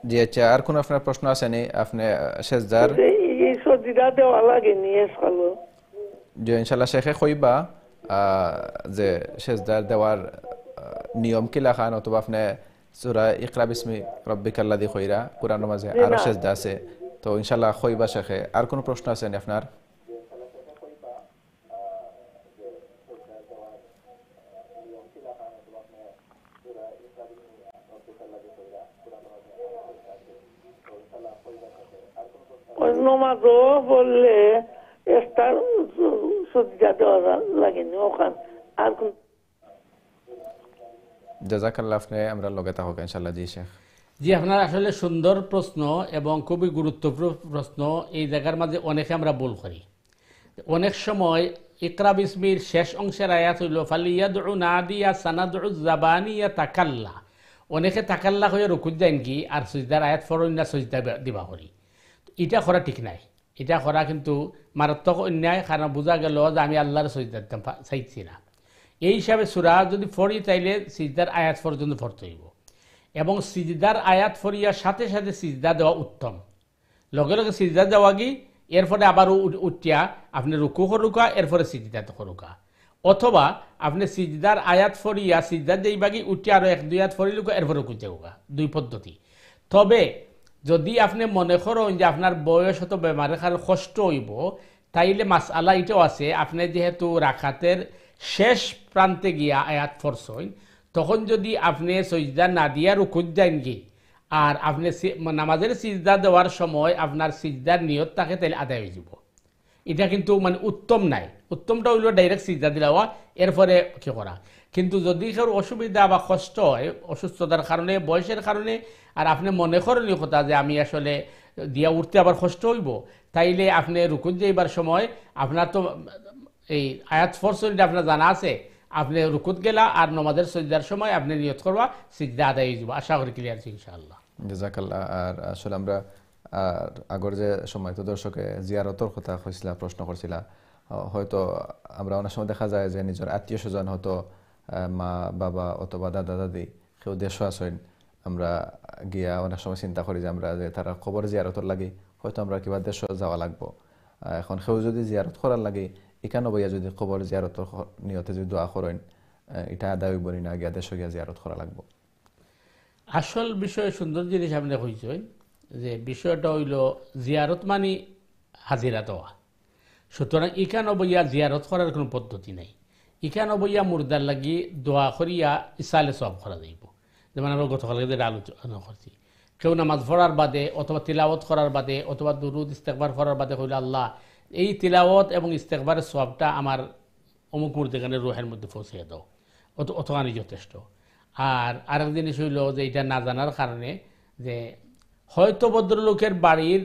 জি আচ্ছা, আর কোন আপনার প্রশ্ন আছে নি? আপনি সেজদার এই সজিদা দেওয়া লাগেনি এসকালো? যে ইনশাআল্লাহ শেখে কইবা যে সেজদার দেওয়ার নিয়ম কি লেখান, অথবা আপনি সূরা ইকরা বিসমি রব্বিকাল লাযী কইরা কুরআন মাঝে আরো সেজদা আছে, তো ইনশাআল্লাহ কইবা শেখে। আর কোন প্রশ্ন আছে নি আপনার? নমাজও বললে একটা সজিদা দেওয়া লাগেনি ওখান। আর কোন জাযাকাল্লাহ, আপনি আমরা লগে থাকুক ইনশাআল্লাহ। জি শেখ। জি, আপনার আসলে সুন্দর প্রশ্ন এবং খুবই গুরুত্বপূর্ণ প্রশ্ন। এই জায়গার মাঝে অনেকে আমরা ভুল করি। অনেক সময় ইকরা বিসমির শেষ অংশের আয়াত হইল ফালিয়াদউ নাদিয়া সানাদউ জাবানিয়া তাকাল্লা। অনেকে তাকাল্লা হয়ে রুকুত যান কি আর সিজদার আয়াত ফরন না সিজদা দিবা করি। এটা করা ঠিক নাই, এটা করা কিন্তু মারাত্মক অন্যায়। কারণ বোঝা গেল যে আমি আল্লাহর সিজদা দিতাম চাইছি না। এই হিসাবে সূরা যদি ফরি তাইলে সিজদার আয়াত পর্যন্ত পড়তে হইব, এবং সিজদার আয়াত ফরিয়ার সাথে সাথে সিজদা দেওয়া উত্তম। লগে লগে সিজদা দেওয়া কি এরপরে আবার উঠিয়া আপনি রুকু করুকা, এরপরে সিজদা করুকা, অথবা আপনি সিজদার আয়াত ফরিয়া সিজদা দেইবাগি উঠিয়া আরো এক দুই আয়াত ফরি লুকা, এরপরে রুকু যাওগা। দুই পদ্ধতি। তবে যদি আপনি মনে করেন যে আপনার বয়স হতো বেমারের কারণে কষ্ট হইব, তাইলে মাসআলা এটাও আছে। আপনি যেহেতু রাকাতের শেষ প্রান্তে গিয়া আয়াত ফরছইন, তখন যদি আপনি সিজদা না দিয়া রুকুত যান কি আর আপনি নামাজের সিজদা দেওয়ার সময় আপনার সিজদার নিয়ত থাকে, তাইলে আদায় হয়ে যাব। এটা কিন্তু মানে উত্তম নাই। উত্তমটা হইল ডাইরেক্ট সিজদা দিলাওয়া, এরপরে কি করা। কিন্তু যদি কারো অসুবিধা বা কষ্ট হয় অসুস্থতার কারণে, বয়সের কারণে, আর আপনি মনে করেন কথা যে আমি আসলে দিয়া উঠতে আবার কষ্ট হইব, তাইলে আপনি রুকুত যাইবার সময় আপনার তো এই আয়াত ফরছইনটা আপনার জানা আছে, আপনি রুকুত গেলা আর নামাজের সিজদার সময় আপনি নিয়ত করবা, সিজদা আদায় হয়ে যাব। আশা করি ক্লিয়ার আছে ইনশাআল্লাহ। জাযাকাল্লাহ। আর আসলে আমরা আগর যে সময় তো দর্শকে জিয়ারতর কথা কইছিলা, প্রশ্ন করছিলা, হয়তো আমরা অনেক সময় দেখা যায় যে নিজের আত্মীয় স্বজন হয়তো মা বাবা অথবা দাদা দাদি কেউ দেশ আসেন, আমরা গিয়া অনেক সময় চিন্তা করি যে আমরা যে তারা খবর জিয়ারতর লাগি হয়তো আমরা কিবা দেশ যাওয়া লাগবো। এখন কেউ যদি জিয়ারত করার লাগে এখানে বইয়া যদি খবর জিয়ারতর নিয়তে যদি দোয়া করেন, এটা আদায় হইব না গিয়া দেশ গিয়া জিয়ারত করা লাগবো? আসল বিষয় সুন্দর জিনিস আপনি কইছেন যে বিষয়টা হইল জিয়ারত মানে হাজিরা দেওয়া। সুতরাং ইখানো বইয়া জিয়ারত করার কোনো পদ্ধতি নাই। ইখানো বইয়া মুর্দার লাগি দোয়া করিয়া ইসালে সব করা যাইব। যেমন আমরা গতকালকে যেটা আলোচনা করছি, কেউ নামাজ পড়ার বাদে অথবা তিলাওয়াত করার বাদে অথবা দুরুদ ইস্তেগফার করার বাদে হইল আল্লাহ এই তিলাওয়াত এবং ইস্তেগফারের সওয়াবটা আমার অমুক মুর্দাগানের রুহের মধ্যে পৌঁছে দাও, অতখানি যথেষ্ট। আর আরেক জিনিস হইল যে এটা না জানার কারণে যে হয়তো ভদ্রলোকের বাড়ির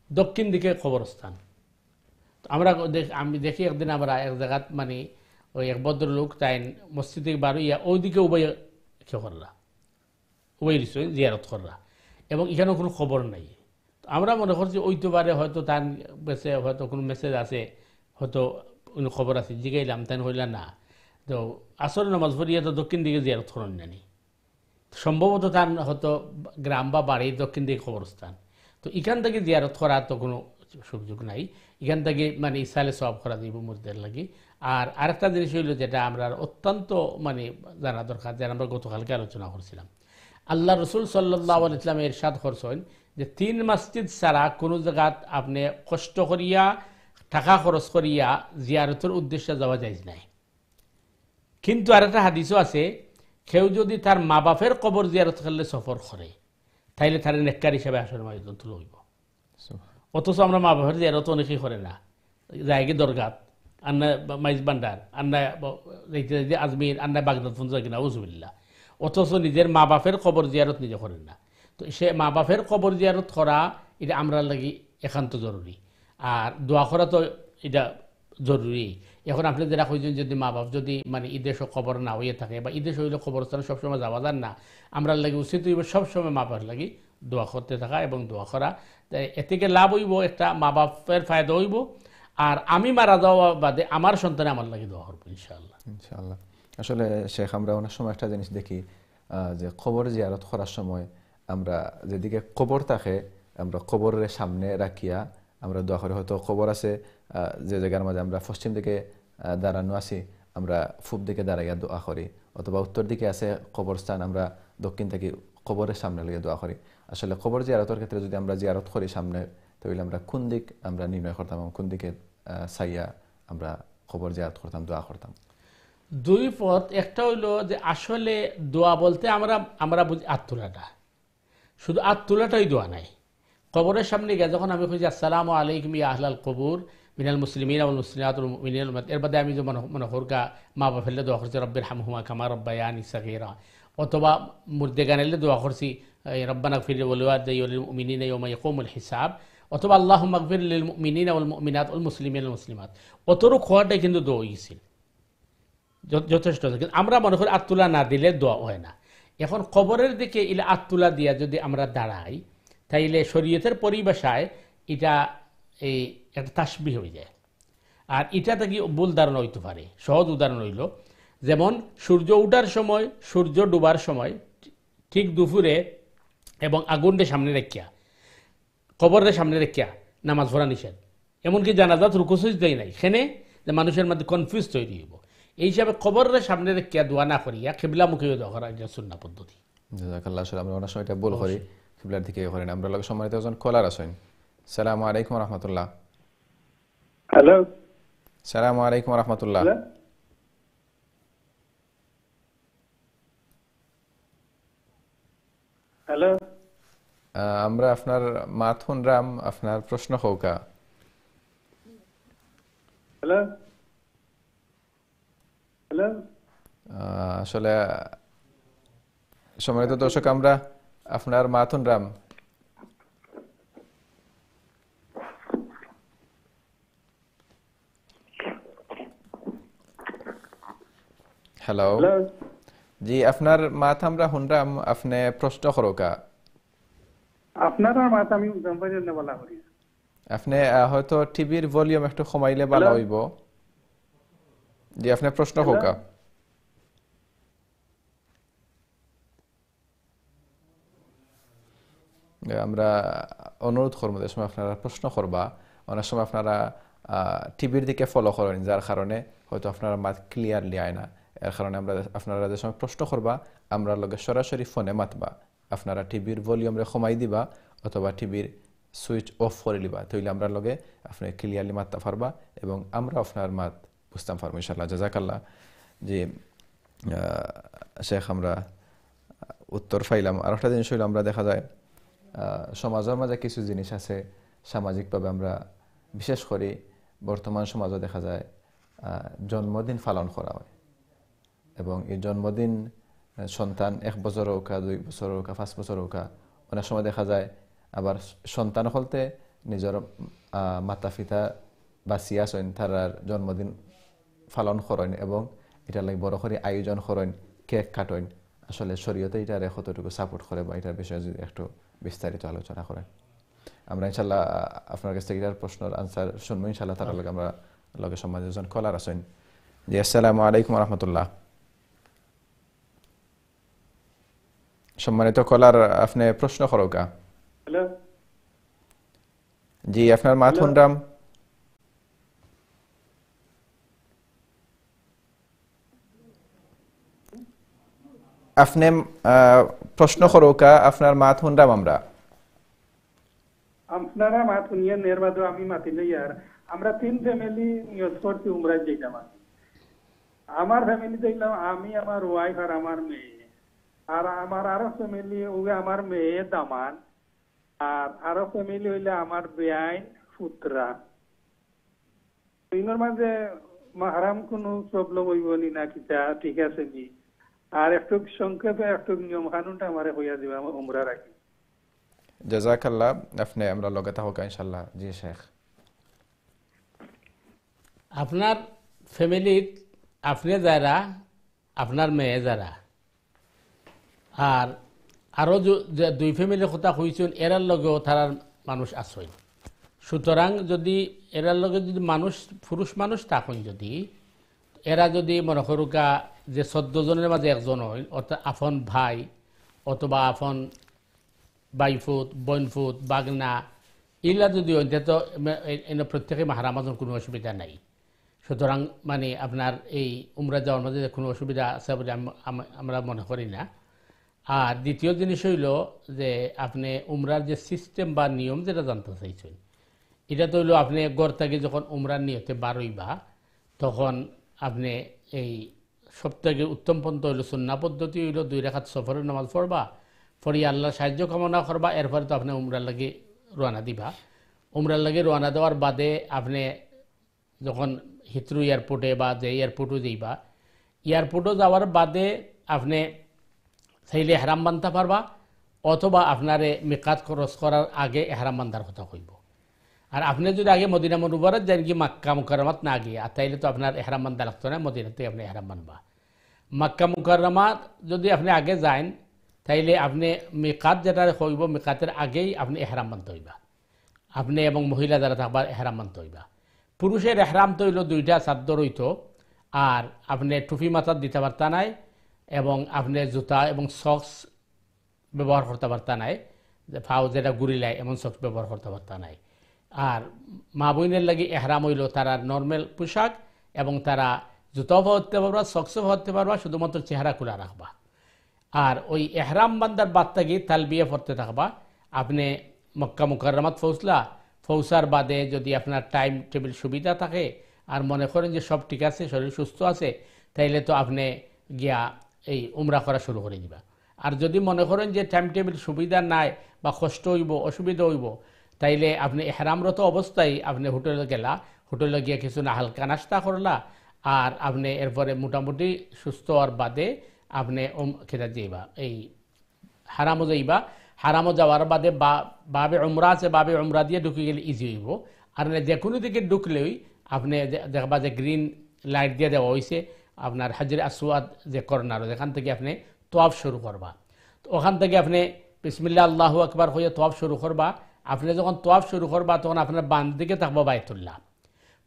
দক্ষিণ দিকে কবরস্থান। আমি দেখি একদিন আমরা এক জায়গাত মানে ওই এক ভদ্রলোক তাই মসজিদ থেকে বার হইয়া ওইদিকে উবাই করলা, উবাই জিয়ারত করলা, এবং এখানেও কোনো খবর নাই। আমরা মনে করছি ওইতো বারে হয়তো তার বেশে হয়তো কোনো মেসেজ আছে, হয়তো কোনো খবর আছে, জিগাইলাম তাই হইলা না। তো আসর নামাজ পড়িয়া তো দক্ষিণ দিকে জিয়ারত করেন নানি, সম্ভবত তার হয়তো গ্রাম বা বাড়ির দক্ষিণ দিকে কবরস্থান। তো এখান থেকে জিয়ারত করার তো কোনো সুযোগ নাই, এখান থেকে মানে ইসালে সওয়াব করা দিব মুর্দার লাগি। আর আরেকটা জিনিস হইল যেটা আমরা অত্যন্ত মানে জানা দরকার, যেটা আমরা গতকালকে আলোচনা করছিলাম, আল্লাহ রসুল সাল্লাল্লাহু আলাইহি ওয়াসাল্লাম ইরশাদ করছেন যে 3 মসজিদ ছাড়া কোনো জায়গাত আপনি কষ্ট করিয়া টাকা খরচ করিয়া জিয়ারতের উদ্দেশ্যে যাওয়া যায় নাই। কিন্তু আর একটা হাদিসও আছে, কেউ যদি তার মা বাপের কবর জিয়ারত করলে সফর করে তাইলে তার নেককার হিসাবে আসলে মাইজন তুলে হইব। অথচ আমরা মা বাপের জিয়ারত অনেকেই করে না, যায়গে দরগাত আন্না মাইজ ভান্ডার আন্না আজমির আন্না বাগদাদ ফোন যায় কিনা উজুবিল্লা, অথচ নিজের মা বাপের কবর জিয়ারত নিজে করেন না। তো সে মা বাপের কবর জিয়ারত করা এটা আমরা লাগি একান্ত জরুরি, আর দোয়া করা তো এটা জরুরি। এখন আপনি যেটা কইছেন যদি মা বাপ যদি মানে ঈদেশ খবর না হয়ে থাকে বা ঈদেশ হইলে কবরস্থানে সবসময় যাওয়া যান না, আমরা লাগি উচিত হইব সবসময় মা বাবার লাগি দোয়া করতে থাকা এবং দোয়া করা। এ থেকে লাভ হইব, একটা মা বাপের ফায়দা হইব, আর আমি মারা যাওয়া বাদে আমার সন্তানে আমার লাগে দোয়া করবো ইনশাআল্লাহ। ইনশাআল্লাহ। আসলে শেখ আমরা অনেক সময় একটা জিনিস দেখি যে কবর জিয়ারত করার সময় আমরা যেদিকে কবর থাকে আমরা কবরের সামনে রাখিয়া আমরা দোয়া করি। হয়তো কবর আছে যে জায়গার মাঝে আমরা পশ্চিম দিকে দাঁড়ানো আছি, আমরা পূব দিকে দাঁড়াইয়া দোয়া করি, অথবা উত্তর দিকে আছে কবরস্থান, আমরা দক্ষিণ থেকে কবরের সামনে লিয়ে দোয়া করি। আসলে কবর জিয়ারতের ক্ষেত্রে যদি আমরা জিয়ারত করি সামনে, তাহলে আমরা কোন দিক আমরা নির্ণয় করতাম এবং কোন দিকে চাইয়া আমরা কবর জিয়ারত করতাম, দোয়া করতাম? দুই পথ। একটা হইলো যে আসলে দোয়া বলতে আমরা বুঝি আত্মুলাটা, শুধু আত্মুলাটাই দোয়া নাই। কবরের সামনে গিয়ে যখন আমি খুঁজি আসসালামু আলাইকুম ইয়া আহলাল কবুর মিনাল মুসলিমিন ওয়াল মুসলিমাত ওয়াল মুমিনিন, এর বাদে আমি যে মনে করগা মা বাবা ফেললে দোয়া করছি রব্বির হামহুমা কামা রাব্বায়ানি সাগীরা, অথবা মুর্দে গানাইলে দোয়া করছি রব্বানা গফির লিওয়ালিদাইয়া ওয়ালিল মুমিনিনা ইয়াওমা ইয়াকুমুল হিসাব, অথবা আল্লাহুম্মা গফির লিল মুমিনিনা ওয়াল মুমিনাত ওয়াল মুসলিমিনা ওয়াল মুসলিমাত। অতটুকু খোয়াটাই কিন্তু দোয়া হয়েছিল, যথেষ্ট। কিন্তু আমরা মনে করি আত্মুলা না দিলে দোয়া হয় না। এখন কবরের দিকে ইলে আত্মুলা দিয়া যদি আমরা দাঁড়াই, তাইলে শরীয়তের পরিভাষায় এটা এই একটা তাসবিহ হয়ে যায়। আর এটা থেকে ভুল ধারণা হইতে পারে। সহজ উদাহরণ হইল, যেমন সূর্য উঠার সময়, সূর্য ডুবার সময় ঠিক দুপুরে এবং আগুনটা সামনে রেখিয়া, কবরের সামনে রেখিয়া নামাজ পড়া নিষেধ। এমনকি জানাজাত রুকুসুজ দেয় নাই, সেখানে যে মানুষের মধ্যে কনফিউজ তৈরি হইব। এই হিসাবে কবরের সামনে রেখিয়া দোয়া না করিয়া কিবলামুখী দোয়া করা এটা সুন্নাহ পদ্ধতি। জাযাকাল্লাহ। আসলে আমরা অনেক সময় এটা ভুল করি, কিবলার দিকে করি না। আমরা লোক সম্মানিত একজন কলার আছেন। আসসালামু আলাইকুম ওয়া রাহমাতুল্লাহ। হ্যালো, আসসালামু আলাইকুম ওয়া রাহমাতুল্লাহ। হ্যালো, আমরা আপনার মাত শুনরাম, আপনার প্রশ্ন হৌকা। Hello, hello. আসলে সম্মানিত দর্শক, আমরা আপনার মাত শুনরাম। হ্যালো, জি আপনার মাত আমরা শুনরাম, আপনি প্রশ্ন করোকা। আপনার মাত আমি জন্য বলা করি। আপনি হয়তো টিভির ভলিউম একটু কমাইলে ভালো হইব। জি আপনি প্রশ্ন হোকা। আমরা অনুরোধ করবো যে সময় আপনারা প্রশ্ন করবা, অনেক সময় আপনারা টিভির দিকে ফলো করেন, যার কারণে হয়তো আপনারা মাত ক্লিয়ারলি আয় না। এর কারণে আপনারা যে সময় প্রশ্ন করবা আমরা লগে সরাসরি ফোনে মাতবা, আপনারা টিভির ভলিউম রে কমাই দিবা অথবা টিভির সুইচ অফ করে দিবা, তাইলে আমরা লগে আপনি ক্লিয়ারলি মাততে পারবা এবং আমরা আপনার মাত বুঝতাম পারবো ইনশাআল্লাহ। জাযাকাল্লাহ। যে শেখ আমরা উত্তর পাইলাম। আর একটা জিনিস হইল, আমরা দেখা যায় সমাজের মাঝে কিছু জিনিস আছে সামাজিকভাবে আমরা বিশেষ করে বর্তমান সমাজে দেখা যায় জন্মদিন পালন করা হয় এবং এই জন্মদিন সন্তান 1 বছর হোক, 2 বছর হোক, 5 বছর হোক, অনেক সময় দেখা যায় আবার সন্তান হলতে নিজের মাতা পিতা বাঁচিয়া আছেন, তার জন্মদিন পালন করেন এবং এটা লাগে বড় করে আয়োজন করেন, কেক কাটেন। আসলে শরীয়তে এটার কতটুকু সাপোর্ট করে বা এটার বিষয়ে যদি একটু বিস্তারিত আলোচনা করেন। আমরা ইনশাল্লাহ আপনার কাছ থেকে এটার প্রশ্নের আনসার শুনবো ইনশাল্লাহ। তার লগে আমরা লগে সমাজের একজন কলার আছেন। জি আসসালামু আলাইকুম ওয়া রাহমাতুল্লাহ। সম্মানিত কলার, আপনি প্রশ্ন করোকা। হ্যালো, জি আপনার মাত শুনরাম। আপনি প্রশ্ন করোকা, আপনার মাত শুনরাম আমরা। আপনারা মাত শুনিয়ে নেরবাদ আমি মাতি নেই আর আমরা 3 ফ্যামিলি নিয়োগ করছি উমরায় যেতাম আর কি। আমার ফ্যামিলি দেখলাম আমি, আমার ওয়াইফ আর আমার মেয়ে, আর আমার আরো ফ্যামিলি ওকে আমার মেয়ে দামান, আর আরো ফ্যামিলি হইলে আমার বেআইন পুত্রা। তিনের মাঝে মাহারাম কোনো প্রবলেম হইব নি না কিতা ঠিক আছে নি? আর একটু সংক্ষেপে একটু নিয়ম কানুনটা আমারে হইয়া দিবা আমার উমরা রাখি। জাযাকাল্লাহ, আপনি আমরা লগে থাকা ইনশাআল্লাহ। জি শেখ। আপনার ফ্যামিলির আপনি যারা, আপনার মেয়ে যারা, আর আরও যে 2 ফ্যামিলির কথা কইছেন এরার লগেও তারার মানুষ আসেন। সুতরাং যদি এরার লগে যদি মানুষ পুরুষ মানুষ থাকেন, যদি এরা যদি মনে করুকা যে 14 জনের মাঝে একজন হয়, অর্থাৎ আপন ভাই অথবা আপন বাইফুত, বইনফুত, বাগনা, ইলা যদি হয় তো প্রত্যেকে মাহারাম আছেন, কোনো অসুবিধা নাই। সুতরাং মানে আপনার এই উমরা যাওয়ার মাঝে কোনো অসুবিধা আছে বলে আমরা মনে করি না। আর দ্বিতীয় জিনিস হইল যে আপনি উমরার যে সিস্টেম বা নিয়ম যেটা জানতে চাইছেন, এটা তো হইল আপনি গড় থেকে যখন উমরার নিয়তে বারইবা, তখন আপনি এই সবথেকে উত্তম পন্থা হইল সুন্না পদ্ধতি হইল 2 রাকাত সফরের নামাজ পড়বা, পড়ি আল্লাহ সাহায্য কামনা করবা, এরপরে তো আপনি উমরার লাগে রওনা দিবা। উমরার লাগে রওনা দেওয়ার বাদে আপনি যখন হিথ্রু এয়ারপোর্টে বা যে এয়ারপোর্টও যাইবা, এয়ারপোর্টও যাওয়ার বাদে আপনি চাইলে এহরাম বানতে পারবা, অথবা আপনারে মিকাত খরচ করার আগে এহরাম বান্ধার কথা কইব। আর আপনি যদি আগে মদিনা মুনাওয়ারাত যান কি মক্কা মুকাররমাত না গিয়ে, তাইলে তো আপনার এহরাম বান্ধা লাগতো না, মদিনাতে আপনি এহরাম বানবা। মক্কা মুকাররমাত যদি আপনি আগে যান, তাইলে আপনি মিকাত যেটা কইব মিকাতের আগেই আপনি এহরাম বানতে হইবা। আপনি এবং মহিলা যারা থাকবার এহরাম বানতে হইবা। পুরুষের এহরাম তো হইল 2টা চাদর হইতো, আর আপনি টুপি মাথার দিতে পারতা নাই, এবং আপনি জুতা এবং সক্স ব্যবহার করতে পারতা নাই, ফাও যেটা গুড়িলায় এমন সক্স ব্যবহার করতে পারতা নাই। আর মা বোনের লাগে এহরাম হইল তারা নর্মাল পোশাক, এবং তারা জুতাও পরতে পারবা, সক্সও পরতে পারবা, শুধুমাত্র চেহারা খোলা রাখবা। আর ওই এহরাম বান্দার বাদ থেকে তালবিয়া পড়তে থাকবা। আপনি মক্কা মুকাররমাত পৌঁছার বাদে যদি আপনার টাইম টেবিল সুবিধা থাকে আর মনে করেন যে সব ঠিক আছে, শরীর সুস্থ আছে, তাইলে তো আপনি গিয়া এই উমরা করা শুরু করে দিবা। আর যদি মনে করেন যে টাইম টেবিল সুবিধা নাই বা কষ্ট হইব, অসুবিধা হইব, তাইলে আপনি এহরামরত অবস্থায় আপনি হোটেলে গেলা, হোটেলে গিয়ে কিছু না হালকা নাস্তা করলা, আর আপনি এরপরে মোটামুটি সুস্থ হওয়ার বাদে আপনি খেতে যাইবা, এই হারামও যাইবা। হারামও যাওয়ার বাদে বাবে উমরা আছে, বাবে উমরা দিয়ে ঢুকে গেলে ইজি হইব। আর যে কোনো দিকে ঢুকলেই আপনি দেখবা যে গ্রিন লাইট দিয়ে দেওয়া হয়েছে আপনার হাজরে আসওয়াদ যে কর্নার, যেখান থেকে আপনি তোয়াফ শুরু করবা। তো ওখান থেকে আপনি বিসমিল্লাহ আল্লাহু আকবার হয়ে তোয়াফ শুরু করবা। আপনি যখন তোয়াফ শুরু করবা তখন আপনার বাম দিকে থাকবো বাইতুল্লাহ।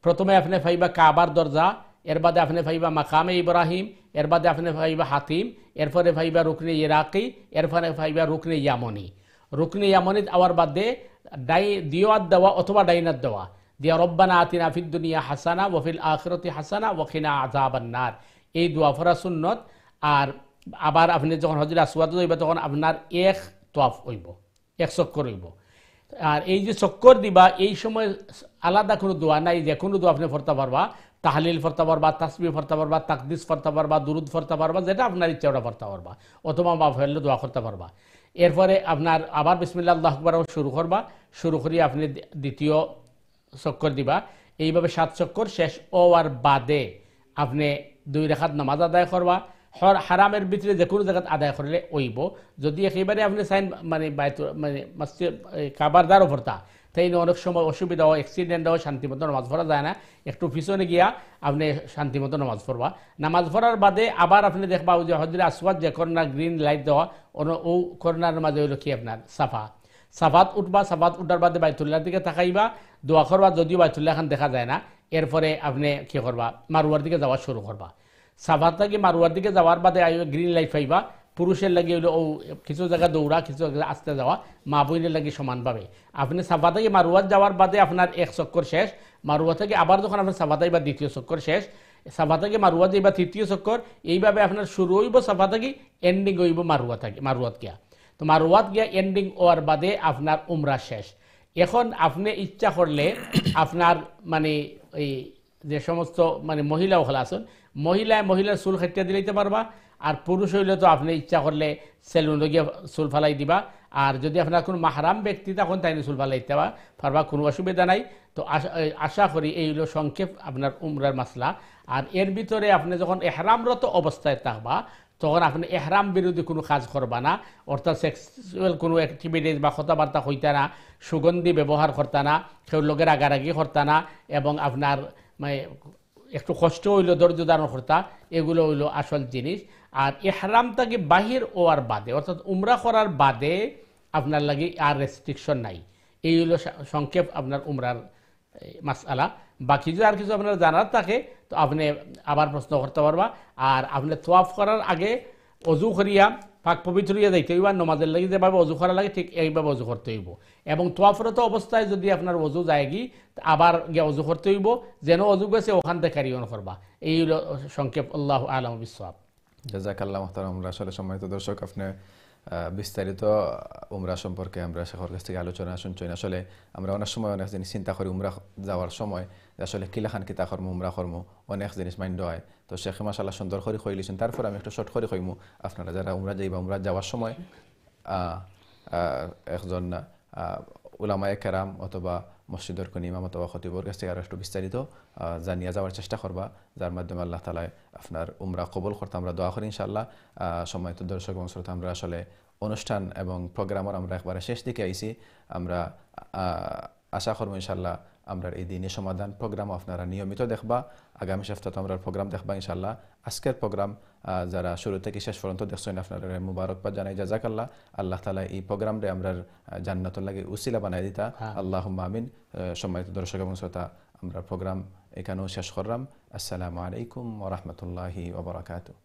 প্রথমে আপনি পাইবা কাবার দরজা, এর বাদে আপনি পাইবা মাকামে ইব্রাহিম, এর বাদে আপনি পাইবা হাতিম, এরপরে পাইবা রুকনে ইরাকি, এরপরে পাইবা রুকনে ইয়ামনি। রুকনে ইয়ামনিত আওয়ার বাদে দিওয়াত দেওয়া অথবা ডাইনাত দেওয়া দিয়া রব্বানা আতিনা ফিদ দুনিয়া হাসানা ওয়া ফিল আখিরাতি হাসানা ওয়া কিনা আযাবান নার, এই দোয়া পড়া সুন্নত। আর আবার আপনি যখন হজরে আসওয়াদ হইবা তখন আপনার এক তোয়াফ হইব, এক চক্কর হইব। আর এই যে চক্কর দিবা এই সময় আলাদা কোনো দোয়া নাই, যে কোনো দোয়া আপনি পড়তে পারবা। তাহলিল পড়তে পারবা, তাসবিহ পড়তে পারবা, তাকদিস পড়তে পারবা, দুরুদ পড়তে পারবা, যেটা আপনার ইচ্ছা ওটা পড়তে পারবা, অথবা মাফ হইলে দোয়া করতে পারবা। এরপরে আপনার আবার বিসমিল্লাহ আল্লাহু আকবার শুরু করবা, শুরু করিয়ে আপনি দ্বিতীয় চক্কর দিবা। এইভাবে 7 চক্কর শেষ হওয়ার বাদে আপনি 2 রাকাত নামাজ আদায় করবা। হারামের ভিতরে যে কোনো জায়গায় আদায় করলে হইব। যদি একেবারে আপনি চাইন মানে মসজিদ কাবার দ্বারও পড়তা, তাই অনেক সময় অসুবিধা হয়, অ্যাক্সিডেন্ট হয়, শান্তিমতো নামাজ পড়া যায় না। একটু পিছনে গিয়া আপনি শান্তিমতো নামাজ পড়বা। নামাজ পড়ার বাদে আবার আপনি দেখবা যে হজরে আসওয়াদ যে কর্নার গ্রিন লাইট দেওয়া, ও কর্নার মাঝে হইল কি আপনার সাফাত উঠবা। সাফাত উঠার বাদে বাইতুল্লাহর দিকে তাকাইবা, দোয়া করবা। যদিও বাইতুল্লাহ এখন দেখা যায় না, এরপরে আপনি কি করবা, মারুয়ার দিকে যাওয়া শুরু করবা। সাফাত থেকে মারুয়ার দিকে যাওয়ার বাদে গ্রিন লাইট পাইবা। পুরুষের লাগে হইলো ও কিছু জায়গা দৌড়া, কিছু জায়গা আসতে যাওয়া, মা বোনের লাগে সমানভাবে। আপনি সাফা থেকে মারুয়াত যাওয়ার বাদে আপনার 1 চক্কর শেষ। মারুয়া থেকে আবার যখন আপনার সাফা যাইবা 2য় চক্কর শেষ। সাফা থেকে মারুয়া যাইবা 3য় চক্কর। এইভাবে আপনার শুরু হইব সাফা থেকে, এন্ডিং হইব মারুয়াত গিয়া। তো মারুয়াত গিয়া এন্ডিং হওয়ার বাদে আপনার উমরা শেষ। এখন আপনি ইচ্ছা করলে আপনার মানে এই যে সমস্ত মানে মহিলা ওখানে আছেন মহিলার চুল কাটিয়ে দিতে পারবা, আর পুরুষ হইলে তো আপনি ইচ্ছা করলে সেলুনে গিয়ে চুল ফালাই দিবা, আর যদি আপনার কোনো মাহরাম ব্যক্তি তখন তাই চুল ফালাই দিতে পারবা, কোনো অসুবিধা নাই। তো আশা করি এই হলো সংক্ষেপ আপনার উমরার মাসলা। আর এর ভিতরে আপনি যখন এহরামরত অবস্থায় থাকবা তখন আপনি এহরাম বিরোধী কোনো কাজ করবা না, অর্থাৎ সেক্সুয়াল কোনো অ্যাক্টিভিটিস বা কথাবার্তা হইতা না, সুগন্ধি ব্যবহার করতা না, কেউ লোকের আগারাগি করতা না, এবং আপনার মানে একটু কষ্ট হইলো ধৈর্য ধারণ করতা, এগুলো হইলো আসল জিনিস। আর এহরাম থেকে বাহির হওয়ার বাদে অর্থাৎ উমরা করার বাদে আপনার লাগে আর রেস্ট্রিকশন নাই। এই হইলো সংক্ষেপ আপনার উমরার মাসআলা। বাকি যদি আর কিছু আপনার জানার থাকে তো আপনি আবার প্রশ্ন করতে পারবা। আর আপনি তোয়াফ করার আগে অজু করিয়া পাক পবিত্র হইয়া যাইতে হইব, নমাজের লাগি যেভাবে অজু করার লাগে ঠিক এইভাবে অজু করতে হইব। এবং তোয়াফরত অবস্থায় যদি আপনার অজু যায় কি আবার গিয়ে অজু করতে হইব, যেন অজু গেছে ওখান থেকে কারিয়ন করবা। এই হলো সংক্ষেপ। আল্লাহু আ'লামু বিসওয়াব। জাযাকাল্লাহ মুহতারাম। আমরা আসলে সম্মানিত দর্শক, আপনি বিস্তারিত উমরা সম্পর্কে আমরা শেখর কাছ থেকে আলোচনা শুনছেন। আসলে আমরা অনেক সময় অনেক জিনিস চিন্তা করি উমরা যাওয়ার সময় আসলে কিলাখান কিতা কর্ম উমরা কর্ম অনেক জিনিস মাইন্ড হয়। তো শেখ মাশাআল্লাহ সুন্দর করে কইলিছেন। তারপর আমি একটু শর্ট করে কইমু, আপনারা যারা উমরা যাইবা উমরা যাওয়ার সময় একজন উলামায়ে কেরাম অথবা মসজিদের কোন ইমাম অথবা খতিবর কাছ থেকে আরও একটু বিস্তারিত জানিয়ে যাওয়ার চেষ্টা করবা, যার মাধ্যমে আল্লাহ তাআলা আপনার উমরা কবুল করতে আমরা দোয়া করি ইনশাআল্লাহ। সম্মানিত দর্শক এবং শ্রোতা, আমরা আসলে অনুষ্ঠান এবং প্রোগ্রামের আমরা একবারে শেষ দিকে আইছি। আমরা আশা করবো ইনশাআল্লাহ আমরা এই দিনের সমাধান প্রোগ্রাম আপনারা নিয়মিত দেখবা। আগামী সপ্তাহে আমরা প্রোগ্রাম দেখবা ইনশাআল্লাহ। আজকের প্রোগ্রাম যারা শুরু থেকে শেষ পর্যন্ত দেখছেন আপনারা মুবারকবাদ জানাই, জাযাকাল্লাহ। আল্লাহ তাআলা এই প্রোগ্রামটা আমরা জান্নাতুল লাগি উসিলা বানাই দিতা, আল্লাহুম্মা আমিন। সম্মানিত দর্শক এবং শ্রোতা, আমরা প্রোগ্রাম এখানেও শেষ করলাম। আসসালামু আলাইকুম ওয়া রাহমাতুল্লাহি ওয়া বারাকাতুহু।